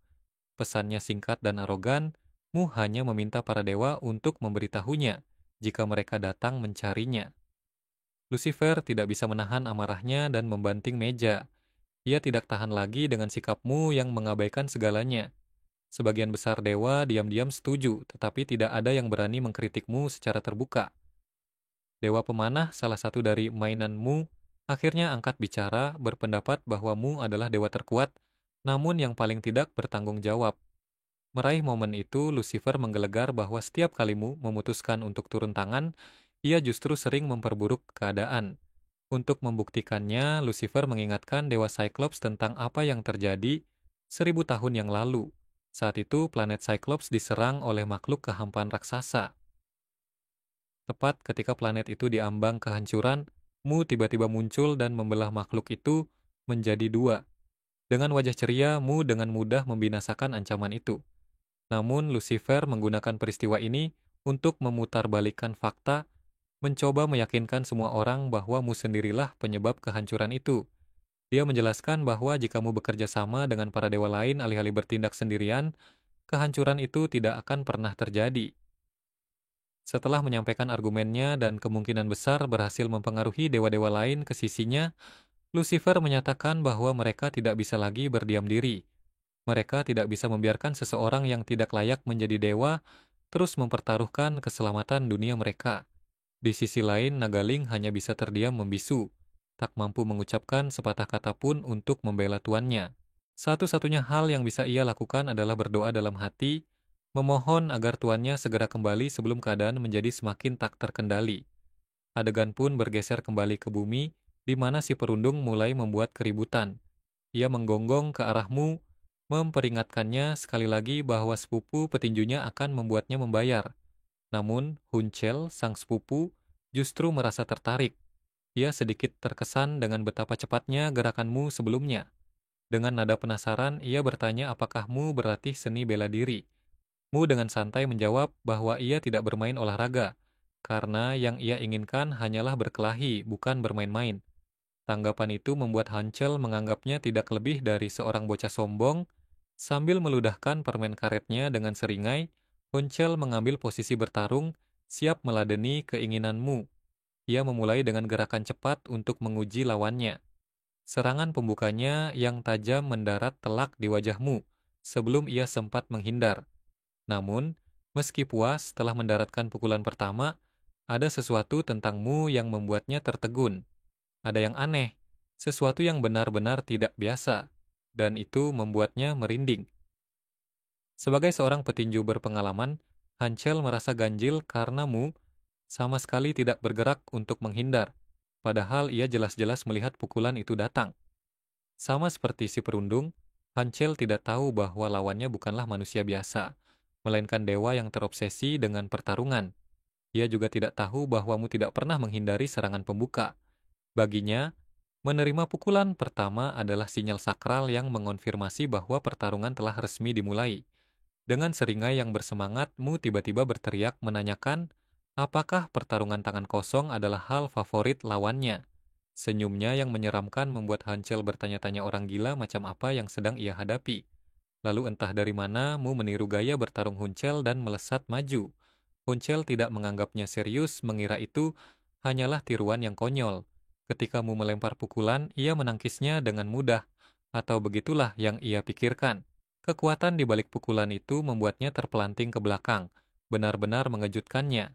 Pesannya singkat dan arogan, Mu hanya meminta para dewa untuk memberitahunya jika mereka datang mencarinya. Lucifer tidak bisa menahan amarahnya dan membanting meja. Ia tidak tahan lagi dengan sikapmu yang mengabaikan segalanya. Sebagian besar dewa diam-diam setuju, tetapi tidak ada yang berani mengkritikmu secara terbuka. Dewa pemanah, salah satu dari mainanmu, akhirnya angkat bicara, berpendapat bahwa Mu adalah dewa terkuat, namun yang paling tidak bertanggung jawab. Meraih momen itu, Lucifer menggelegar bahwa setiap kali Mu memutuskan untuk turun tangan, ia justru sering memperburuk keadaan. Untuk membuktikannya, Lucifer mengingatkan Dewa Cyclops tentang apa yang terjadi 1000 tahun yang lalu. Saat itu, planet Cyclops diserang oleh makhluk kehampaan raksasa. Tepat ketika planet itu diambang kehancuran, Mu tiba-tiba muncul dan membelah makhluk itu menjadi dua. Dengan wajah ceria, Mu dengan mudah membinasakan ancaman itu. Namun, Lucifer menggunakan peristiwa ini untuk memutarbalikkan fakta, mencoba meyakinkan semua orang bahwa Mu sendirilah penyebab kehancuran itu. Dia menjelaskan bahwa jika Mu bekerja sama dengan para dewa lain alih-alih bertindak sendirian, kehancuran itu tidak akan pernah terjadi. Setelah menyampaikan argumennya dan kemungkinan besar berhasil mempengaruhi dewa-dewa lain ke sisinya, Lucifer menyatakan bahwa mereka tidak bisa lagi berdiam diri. Mereka tidak bisa membiarkan seseorang yang tidak layak menjadi dewa terus mempertaruhkan keselamatan dunia mereka. Di sisi lain, Nagaling hanya bisa terdiam membisu, tak mampu mengucapkan sepatah kata pun untuk membela tuannya. Satu-satunya hal yang bisa ia lakukan adalah berdoa dalam hati, memohon agar tuannya segera kembali sebelum keadaan menjadi semakin tak terkendali. Adegan pun bergeser kembali ke bumi, di mana si perundung mulai membuat keributan. Ia menggonggong ke arahmu, memperingatkannya sekali lagi bahwa sepupu petinjunya akan membuatnya membayar. Namun, Huncel, sang sepupu, justru merasa tertarik. Ia sedikit terkesan dengan betapa cepatnya gerakanmu sebelumnya. Dengan nada penasaran, ia bertanya apakah Mu berlatih seni bela diri. Mu dengan santai menjawab bahwa ia tidak bermain olahraga, karena yang ia inginkan hanyalah berkelahi, bukan bermain-main. Tanggapan itu membuat Hancel menganggapnya tidak lebih dari seorang bocah sombong. Sambil meludahkan permen karetnya dengan seringai, Hancel mengambil posisi bertarung, siap meladeni keinginanmu. Ia memulai dengan gerakan cepat untuk menguji lawannya. Serangan pembukanya yang tajam mendarat telak di wajahmu, sebelum ia sempat menghindar. Namun, meski puas setelah mendaratkan pukulan pertama, ada sesuatu tentangmu yang membuatnya tertegun. Ada yang aneh, sesuatu yang benar-benar tidak biasa, dan itu membuatnya merinding. Sebagai seorang petinju berpengalaman, Hancel merasa ganjil karena Mu sama sekali tidak bergerak untuk menghindar, padahal ia jelas-jelas melihat pukulan itu datang. Sama seperti si perundung, Hancel tidak tahu bahwa lawannya bukanlah manusia biasa, melainkan dewa yang terobsesi dengan pertarungan. Ia juga tidak tahu bahwa Mu tidak pernah menghindari serangan pembuka. Baginya, menerima pukulan pertama adalah sinyal sakral yang mengonfirmasi bahwa pertarungan telah resmi dimulai. Dengan seringai yang bersemangat, Mu tiba-tiba berteriak menanyakan apakah pertarungan tangan kosong adalah hal favorit lawannya. Senyumnya yang menyeramkan membuat Hancel bertanya-tanya orang gila macam apa yang sedang ia hadapi. Lalu entah dari mana Mu meniru gaya bertarung Huncel dan melesat maju. Huncel tidak menganggapnya serius, mengira itu hanyalah tiruan yang konyol. Ketika Mu melempar pukulan, ia menangkisnya dengan mudah, atau begitulah yang ia pikirkan. Kekuatan di balik pukulan itu membuatnya terpelanting ke belakang, benar-benar mengejutkannya.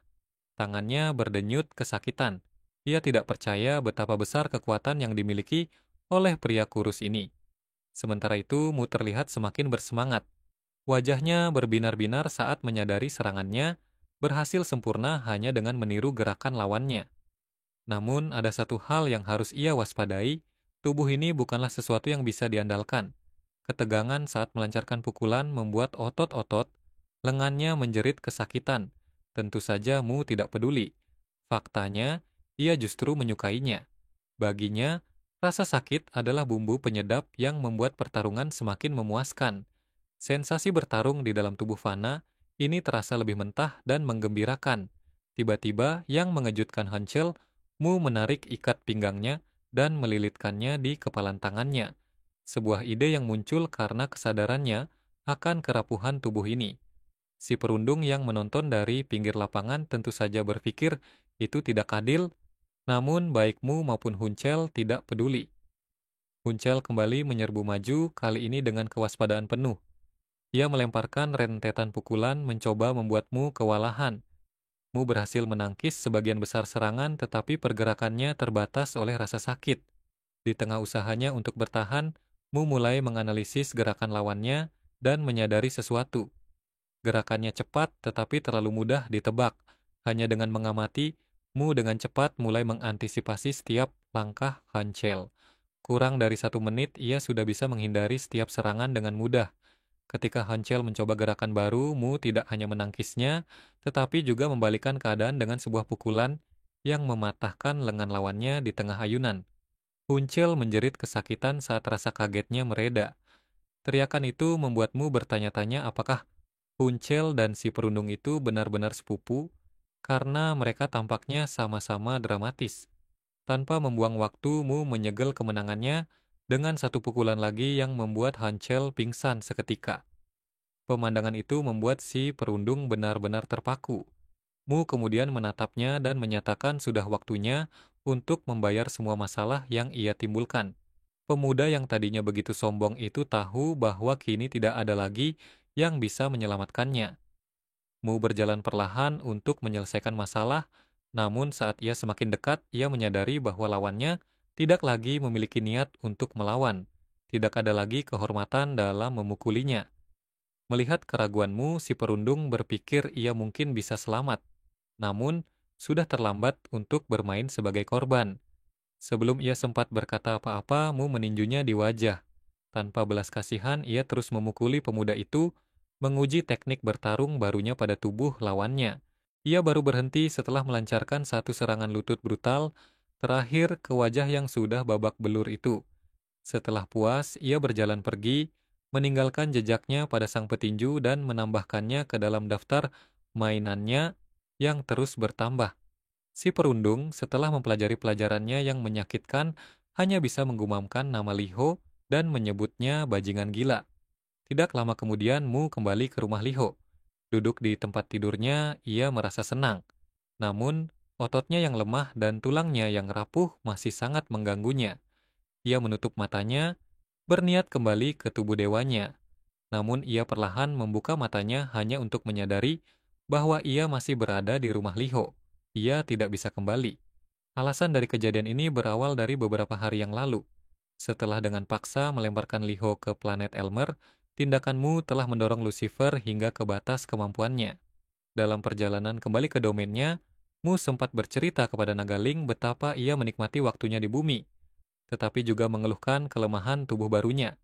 Tangannya berdenyut kesakitan. Ia tidak percaya betapa besar kekuatan yang dimiliki oleh pria kurus ini. Sementara itu, Mu terlihat semakin bersemangat. Wajahnya berbinar-binar saat menyadari serangannya berhasil sempurna hanya dengan meniru gerakan lawannya. Namun, ada satu hal yang harus ia waspadai, tubuh ini bukanlah sesuatu yang bisa diandalkan. Ketegangan saat melancarkan pukulan membuat otot-otot lengannya menjerit kesakitan. Tentu saja Mu tidak peduli. Faktanya, ia justru menyukainya. Baginya, rasa sakit adalah bumbu penyedap yang membuat pertarungan semakin memuaskan. Sensasi bertarung di dalam tubuh Fana ini terasa lebih mentah dan menggembirakan. Tiba-tiba, yang mengejutkan Hansel, Mu menarik ikat pinggangnya dan melilitkannya di kepalan tangannya. Sebuah ide yang muncul karena kesadarannya akan kerapuhan tubuh ini. Si perundung yang menonton dari pinggir lapangan tentu saja berpikir itu tidak adil, namun baik Mu maupun Huncel tidak peduli. Huncel kembali menyerbu maju, kali ini dengan kewaspadaan penuh. Ia melemparkan rentetan pukulan mencoba membuatmu kewalahan. Mu berhasil menangkis sebagian besar serangan, tetapi pergerakannya terbatas oleh rasa sakit. Di tengah usahanya untuk bertahan, Mu mulai menganalisis gerakan lawannya dan menyadari sesuatu. Gerakannya cepat tetapi terlalu mudah ditebak. Hanya dengan mengamati, Mu dengan cepat mulai mengantisipasi setiap langkah Hansel. Kurang dari 1 menit, ia sudah bisa menghindari setiap serangan dengan mudah. Ketika Hansel mencoba gerakan baru, Mu tidak hanya menangkisnya, tetapi juga membalikan keadaan dengan sebuah pukulan yang mematahkan lengan lawannya di tengah ayunan. Hansel menjerit kesakitan saat rasa kagetnya mereda. Teriakan itu membuat Mu bertanya-tanya apakah Hansel dan si perundung itu benar-benar sepupu, karena mereka tampaknya sama-sama dramatis. Tanpa membuang waktu, Mu menyegel kemenangannya dengan satu pukulan lagi yang membuat Hansel pingsan seketika. Pemandangan itu membuat si perundung benar-benar terpaku. Mu kemudian menatapnya dan menyatakan sudah waktunya untuk membayar semua masalah yang ia timbulkan. Pemuda yang tadinya begitu sombong itu tahu bahwa kini tidak ada lagi yang bisa menyelamatkannya. Mu berjalan perlahan untuk menyelesaikan masalah, namun saat ia semakin dekat, ia menyadari bahwa lawannya tidak lagi memiliki niat untuk melawan. Tidak ada lagi kehormatan dalam memukulinya. Melihat keraguanmu, si perundung berpikir ia mungkin bisa selamat. Namun, sudah terlambat untuk bermain sebagai korban. Sebelum ia sempat berkata apa-apa, Mu meninjunya di wajah. Tanpa belas kasihan, ia terus memukuli pemuda itu, menguji teknik bertarung barunya pada tubuh lawannya. Ia baru berhenti setelah melancarkan satu serangan lutut brutal, terakhir ke wajah yang sudah babak belur itu. Setelah puas, ia berjalan pergi, meninggalkan jejaknya pada sang petinju dan menambahkannya ke dalam daftar mainannya yang terus bertambah. Si perundung, setelah mempelajari pelajarannya yang menyakitkan, hanya bisa menggumamkan nama Liho dan menyebutnya bajingan gila. Tidak lama kemudian, Mu kembali ke rumah Liho. Duduk di tempat tidurnya, ia merasa senang. Namun, ototnya yang lemah dan tulangnya yang rapuh masih sangat mengganggunya. Ia menutup matanya, berniat kembali ke tubuh dewanya. Namun ia perlahan membuka matanya hanya untuk menyadari bahwa ia masih berada di rumah Liho. Ia tidak bisa kembali. Alasan dari kejadian ini berawal dari beberapa hari yang lalu. Setelah dengan paksa melemparkan Liho ke planet Elmer, tindakanmu telah mendorong Lucifer hingga ke batas kemampuannya. Dalam perjalanan kembali ke domainnya, Mu sempat bercerita kepada Nagaling betapa ia menikmati waktunya di bumi, tetapi juga mengeluhkan kelemahan tubuh barunya.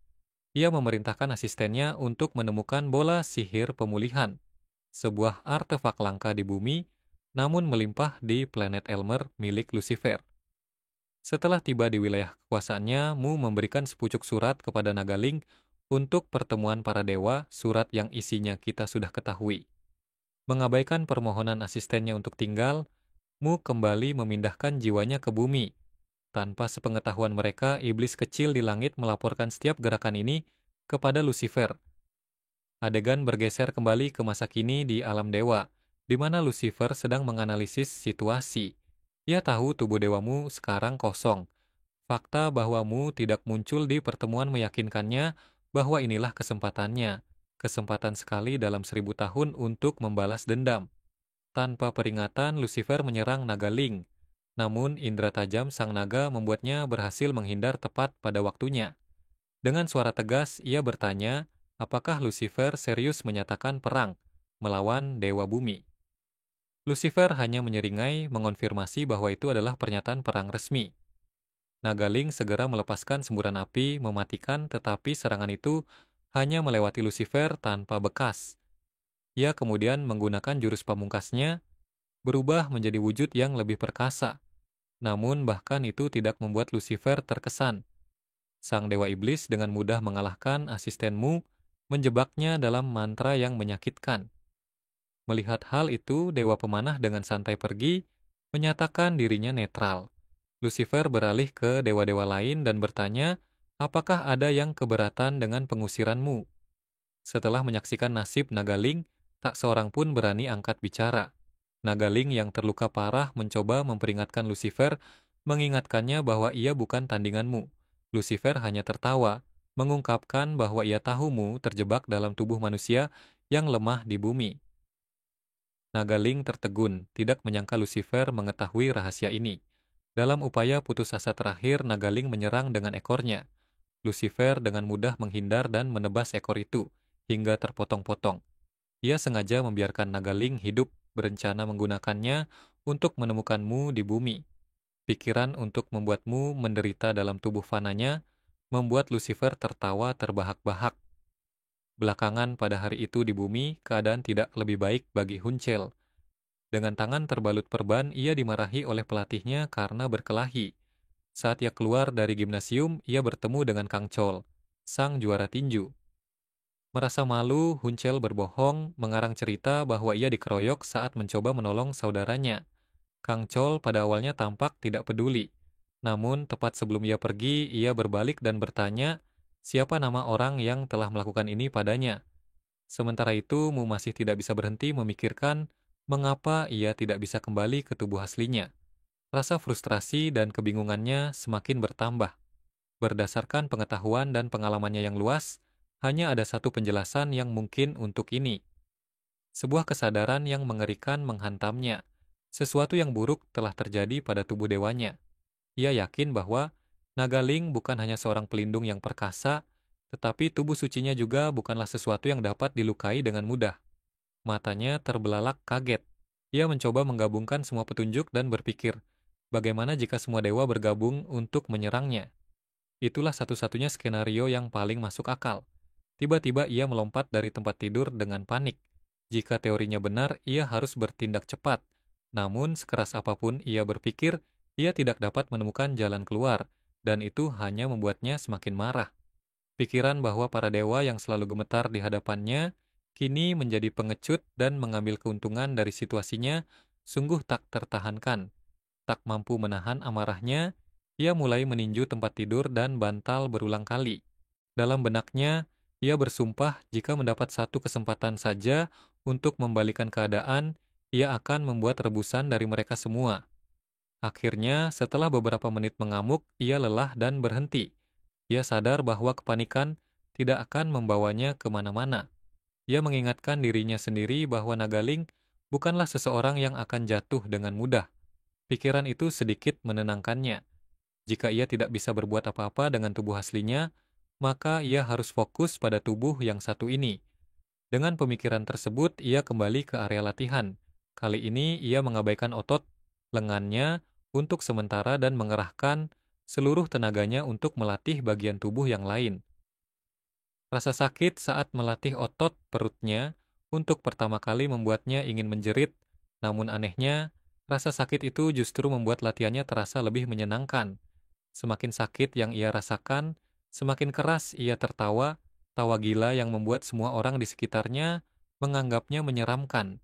Ia memerintahkan asistennya untuk menemukan bola sihir pemulihan, sebuah artefak langka di bumi, namun melimpah di planet Elmer milik Lucifer. Setelah tiba di wilayah kekuasaannya, Mu memberikan sepucuk surat kepada Nagaling untuk pertemuan para dewa, surat yang isinya kita sudah ketahui. Mengabaikan permohonan asistennya untuk tinggal, Mu kembali memindahkan jiwanya ke bumi. Tanpa sepengetahuan mereka, iblis kecil di langit melaporkan setiap gerakan ini kepada Lucifer. Adegan bergeser kembali ke masa kini di alam dewa, di mana Lucifer sedang menganalisis situasi. Ia tahu tubuh dewamu sekarang kosong. Fakta bahwa Mu tidak muncul di pertemuan meyakinkannya bahwa inilah kesempatannya. Kesempatan sekali dalam 1000 tahun untuk membalas dendam. Tanpa peringatan, Lucifer menyerang Nagaling. Namun, indera tajam sang naga membuatnya berhasil menghindar tepat pada waktunya. Dengan suara tegas, ia bertanya, apakah Lucifer serius menyatakan perang melawan Dewa Bumi. Lucifer hanya menyeringai mengonfirmasi bahwa itu adalah pernyataan perang resmi. Nagaling segera melepaskan semburan api, mematikan, tetapi serangan itu hanya melewati Lucifer tanpa bekas. Ia kemudian menggunakan jurus pamungkasnya, berubah menjadi wujud yang lebih perkasa. Namun bahkan itu tidak membuat Lucifer terkesan. Sang Dewa Iblis dengan mudah mengalahkan asistenmu, menjebaknya dalam mantra yang menyakitkan. Melihat hal itu, Dewa Pemanah dengan santai pergi, menyatakan dirinya netral. Lucifer beralih ke dewa-dewa lain dan bertanya, apakah ada yang keberatan dengan pengusiranmu? Setelah menyaksikan nasib Nagaling, tak seorang pun berani angkat bicara. Nagaling yang terluka parah mencoba memperingatkan Lucifer, mengingatkannya bahwa ia bukan tandinganmu. Lucifer hanya tertawa, mengungkapkan bahwa ia tahumu terjebak dalam tubuh manusia yang lemah di bumi. Nagaling tertegun, tidak menyangka Lucifer mengetahui rahasia ini. Dalam upaya putus asa terakhir, Nagaling menyerang dengan ekornya. Lucifer dengan mudah menghindar dan menebas ekor itu, hingga terpotong-potong. Ia sengaja membiarkan Nagaling hidup, berencana menggunakannya untuk menemukanmu di bumi. Pikiran untuk membuatmu menderita dalam tubuh fananya, membuat Lucifer tertawa terbahak-bahak. Belakangan pada hari itu di bumi, keadaan tidak lebih baik bagi Huncel. Dengan tangan terbalut perban, ia dimarahi oleh pelatihnya karena berkelahi. Saat ia keluar dari gimnasium, ia bertemu dengan Kang Chol, sang juara tinju. Merasa malu, Huncel berbohong, mengarang cerita bahwa ia dikeroyok saat mencoba menolong saudaranya. Kang Chol pada awalnya tampak tidak peduli. Namun, tepat sebelum ia pergi, ia berbalik dan bertanya, siapa nama orang yang telah melakukan ini padanya. Sementara itu, Mu masih tidak bisa berhenti memikirkan mengapa ia tidak bisa kembali ke tubuh aslinya. Rasa frustrasi dan kebingungannya semakin bertambah. Berdasarkan pengetahuan dan pengalamannya yang luas, hanya ada satu penjelasan yang mungkin untuk ini. Sebuah kesadaran yang mengerikan menghantamnya. Sesuatu yang buruk telah terjadi pada tubuh dewanya. Ia yakin bahwa Nagaling bukan hanya seorang pelindung yang perkasa, tetapi tubuh sucinya juga bukanlah sesuatu yang dapat dilukai dengan mudah. Matanya terbelalak kaget. Ia mencoba menggabungkan semua petunjuk dan berpikir, bagaimana jika semua dewa bergabung untuk menyerangnya? Itulah satu-satunya skenario yang paling masuk akal. Tiba-tiba ia melompat dari tempat tidur dengan panik. Jika teorinya benar, ia harus bertindak cepat. Namun, sekeras apapun ia berpikir, ia tidak dapat menemukan jalan keluar, dan itu hanya membuatnya semakin marah. Pikiran bahwa para dewa yang selalu gemetar di hadapannya, kini menjadi pengecut dan mengambil keuntungan dari situasinya, sungguh tak tertahankan. Tak mampu menahan amarahnya, ia mulai meninju tempat tidur dan bantal berulang kali. Dalam benaknya, ia bersumpah jika mendapat satu kesempatan saja untuk membalikan keadaan, ia akan membuat rebusan dari mereka semua. Akhirnya, setelah beberapa menit mengamuk, ia lelah dan berhenti. Ia sadar bahwa kepanikan tidak akan membawanya kemana-mana. Ia mengingatkan dirinya sendiri bahwa Nagaling bukanlah seseorang yang akan jatuh dengan mudah. Pikiran itu sedikit menenangkannya. Jika ia tidak bisa berbuat apa-apa dengan tubuh aslinya, maka ia harus fokus pada tubuh yang satu ini. Dengan pemikiran tersebut, ia kembali ke area latihan. Kali ini ia mengabaikan otot lengannya untuk sementara dan mengerahkan seluruh tenaganya untuk melatih bagian tubuh yang lain. Rasa sakit saat melatih otot perutnya untuk pertama kali membuatnya ingin menjerit, namun anehnya, rasa sakit itu justru membuat latihannya terasa lebih menyenangkan. Semakin sakit yang ia rasakan, semakin keras ia tertawa, tawa gila yang membuat semua orang di sekitarnya menganggapnya menyeramkan.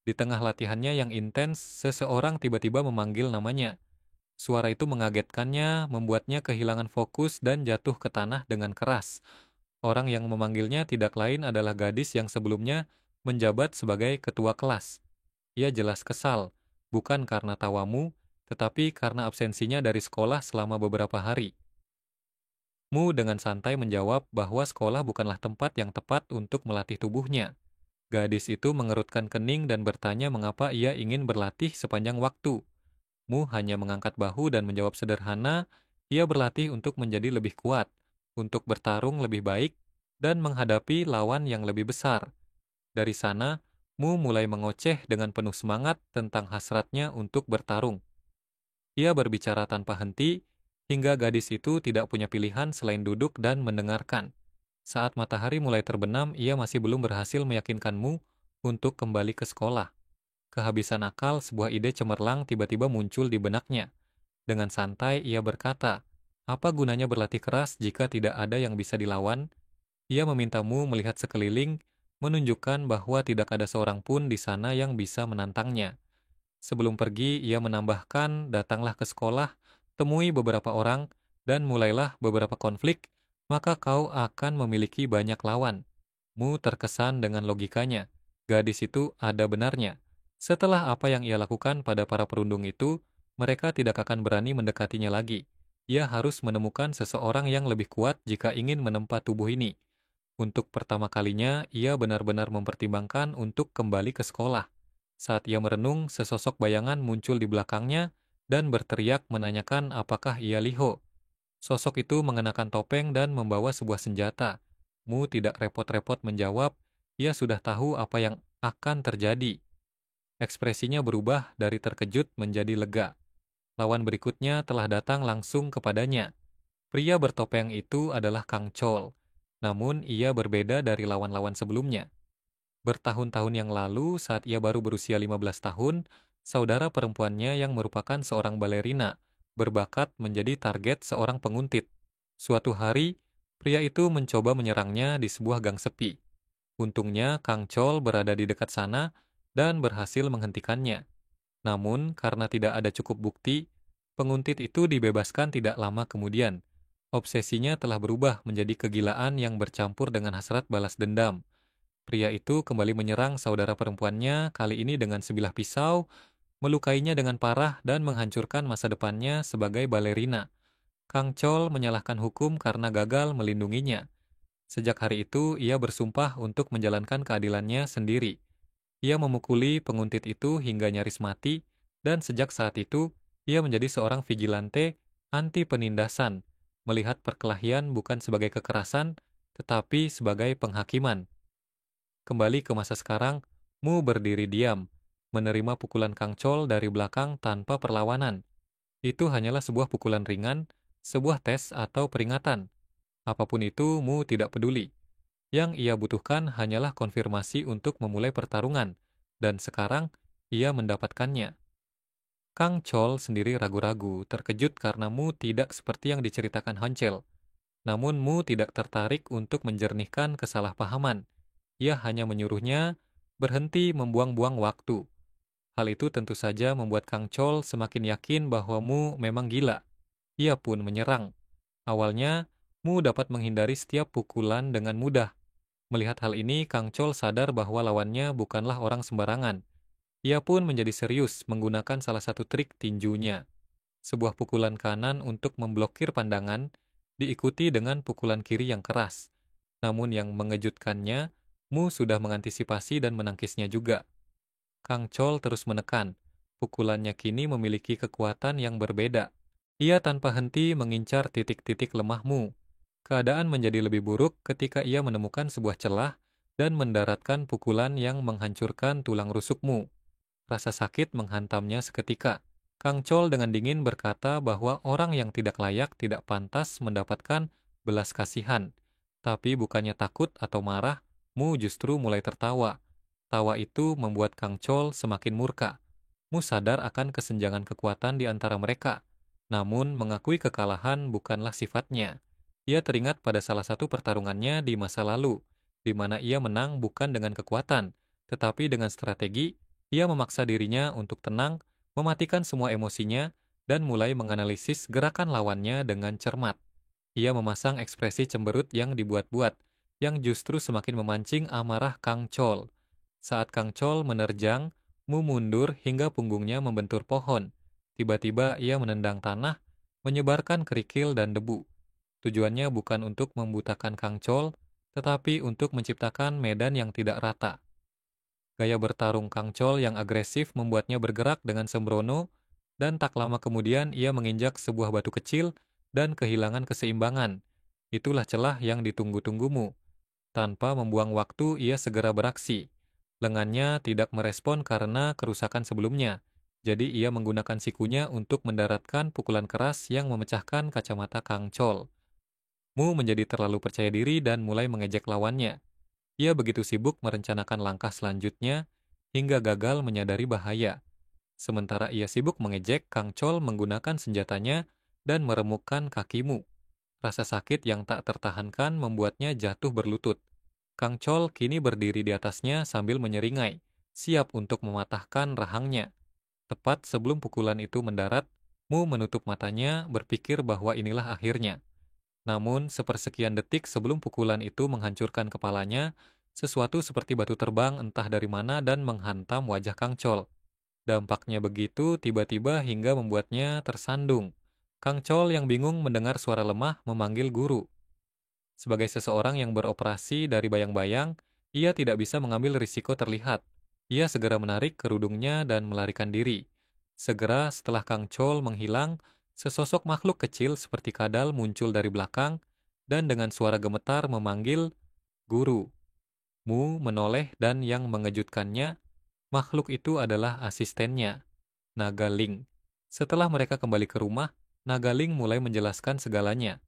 Di tengah latihannya yang intens, seseorang tiba-tiba memanggil namanya. Suara itu mengagetkannya, membuatnya kehilangan fokus dan jatuh ke tanah dengan keras. Orang yang memanggilnya tidak lain adalah gadis yang sebelumnya menjabat sebagai ketua kelas. Ia jelas kesal, bukan karena tawamu, tetapi karena absensinya dari sekolah selama beberapa hari. Mu dengan santai menjawab bahwa sekolah bukanlah tempat yang tepat untuk melatih tubuhnya. Gadis itu mengerutkan kening dan bertanya mengapa ia ingin berlatih sepanjang waktu. Mu hanya mengangkat bahu dan menjawab sederhana, ia berlatih untuk menjadi lebih kuat, untuk bertarung lebih baik, dan menghadapi lawan yang lebih besar. Dari sana, Mu mulai mengoceh dengan penuh semangat tentang hasratnya untuk bertarung. Ia berbicara tanpa henti, hingga gadis itu tidak punya pilihan selain duduk dan mendengarkan. Saat matahari mulai terbenam, ia masih belum berhasil meyakinkanmu untuk kembali ke sekolah. Kehabisan akal, sebuah ide cemerlang tiba-tiba muncul di benaknya. Dengan santai, ia berkata, apa gunanya berlatih keras jika tidak ada yang bisa dilawan? Ia memintamu melihat sekeliling, menunjukkan bahwa tidak ada seorang pun di sana yang bisa menantangnya. Sebelum pergi, ia menambahkan, datanglah ke sekolah, temui beberapa orang, dan mulailah beberapa konflik, maka kau akan memiliki banyak lawan. Mu terkesan dengan logikanya. Gadis itu ada benarnya. Setelah apa yang ia lakukan pada para perundung itu, mereka tidak akan berani mendekatinya lagi. Ia harus menemukan seseorang yang lebih kuat jika ingin menempa tubuh ini. Untuk pertama kalinya, ia benar-benar mempertimbangkan untuk kembali ke sekolah. Saat ia merenung, sesosok bayangan muncul di belakangnya dan berteriak menanyakan apakah ia Liho. Sosok itu mengenakan topeng dan membawa sebuah senjata. Mu tidak repot-repot menjawab, ia sudah tahu apa yang akan terjadi. Ekspresinya berubah dari terkejut menjadi lega. Lawan berikutnya telah datang langsung kepadanya. Pria bertopeng itu adalah Kang Chol. Namun ia berbeda dari lawan-lawan sebelumnya. Bertahun-tahun yang lalu, saat ia baru berusia 15 tahun, saudara perempuannya yang merupakan seorang balerina berbakat menjadi target seorang penguntit. Suatu hari, pria itu mencoba menyerangnya di sebuah gang sepi. Untungnya, Kang Chol berada di dekat sana dan berhasil menghentikannya. Namun, karena tidak ada cukup bukti, penguntit itu dibebaskan tidak lama kemudian. Obsesinya telah berubah menjadi kegilaan yang bercampur dengan hasrat balas dendam. Pria itu kembali menyerang saudara perempuannya, kali ini dengan sebilah pisau, melukainya dengan parah dan menghancurkan masa depannya sebagai balerina. Kang Chol menyalahkan hukum karena gagal melindunginya. Sejak hari itu, ia bersumpah untuk menjalankan keadilannya sendiri. Ia memukuli penguntit itu hingga nyaris mati, dan sejak saat itu, ia menjadi seorang vigilante anti penindasan, melihat perkelahian bukan sebagai kekerasan, tetapi sebagai penghakiman. Kembali ke masa sekarang, Mu berdiri diam, menerima pukulan Kang Chol dari belakang tanpa perlawanan. Itu hanyalah sebuah pukulan ringan, sebuah tes atau peringatan. Apapun itu, Mu tidak peduli. Yang ia butuhkan hanyalah konfirmasi untuk memulai pertarungan, dan sekarang ia mendapatkannya. Kang Chol sendiri ragu-ragu, terkejut karena Mu tidak seperti yang diceritakan Hansel. Namun Mu tidak tertarik untuk menjernihkan kesalahpahaman. Ia hanya menyuruhnya berhenti membuang-buang waktu. Hal itu tentu saja membuat Kang Chol semakin yakin bahwa Mu memang gila. Ia pun menyerang. Awalnya, Mu dapat menghindari setiap pukulan dengan mudah. Melihat hal ini, Kang Chol sadar bahwa lawannya bukanlah orang sembarangan. Ia pun menjadi serius menggunakan salah satu trik tinjunya. Sebuah pukulan kanan untuk memblokir pandangan, diikuti dengan pukulan kiri yang keras. Namun yang mengejutkannya, Mu sudah mengantisipasi dan menangkisnya juga. Kang Chol terus menekan. Pukulannya kini memiliki kekuatan yang berbeda. Ia tanpa henti mengincar titik-titik lemah Mu. Keadaan menjadi lebih buruk ketika ia menemukan sebuah celah dan mendaratkan pukulan yang menghancurkan tulang rusuk Mu. Rasa sakit menghantamnya seketika. Kang Chol dengan dingin berkata bahwa orang yang tidak layak tidak pantas mendapatkan belas kasihan. Tapi bukannya takut atau marah, Mu justru mulai tertawa. Tawa itu membuat Kang Chol semakin murka. Mu sadar akan kesenjangan kekuatan di antara mereka. Namun, mengakui kekalahan bukanlah sifatnya. Ia teringat pada salah satu pertarungannya di masa lalu, di mana ia menang bukan dengan kekuatan, tetapi dengan strategi. Ia memaksa dirinya untuk tenang, mematikan semua emosinya, dan mulai menganalisis gerakan lawannya dengan cermat. Ia memasang ekspresi cemberut yang dibuat-buat, yang justru semakin memancing amarah Kang Chol. Saat Kang Chol menerjang, Mu mundur hingga punggungnya membentur pohon. Tiba-tiba ia menendang tanah, menyebarkan kerikil dan debu. Tujuannya bukan untuk membutakan Kang Chol, tetapi untuk menciptakan medan yang tidak rata. Gaya bertarung Kang Chol yang agresif membuatnya bergerak dengan sembrono, dan tak lama kemudian ia menginjak sebuah batu kecil dan kehilangan keseimbangan. Itulah celah yang ditunggu-tunggumu. Tanpa membuang waktu, ia segera beraksi. Lengannya tidak merespon karena kerusakan sebelumnya, jadi ia menggunakan sikunya untuk mendaratkan pukulan keras yang memecahkan kacamata Kang Chol. Mu menjadi terlalu percaya diri dan mulai mengejek lawannya. Ia begitu sibuk merencanakan langkah selanjutnya hingga gagal menyadari bahaya. Sementara ia sibuk mengejek, Kang Chol menggunakan senjatanya dan meremukkan kakimu. Rasa sakit yang tak tertahankan membuatnya jatuh berlutut. Kang Chol kini berdiri di atasnya sambil menyeringai, siap untuk mematahkan rahangnya. Tepat sebelum pukulan itu mendarat, Mu menutup matanya berpikir bahwa inilah akhirnya. Namun, sepersekian detik sebelum pukulan itu menghancurkan kepalanya, sesuatu seperti batu terbang entah dari mana dan menghantam wajah Kang Chol. Dampaknya begitu tiba-tiba hingga membuatnya tersandung. Kang Chol yang bingung mendengar suara lemah memanggil guru. Sebagai seseorang yang beroperasi dari bayang-bayang, ia tidak bisa mengambil risiko terlihat. Ia segera menarik kerudungnya dan melarikan diri. Segera setelah Kang Chol menghilang, sesosok makhluk kecil seperti kadal muncul dari belakang dan dengan suara gemetar memanggil, "Guru." Mu menoleh dan yang mengejutkannya, makhluk itu adalah asistennya, Nagaling. Setelah mereka kembali ke rumah, Nagaling mulai menjelaskan segalanya.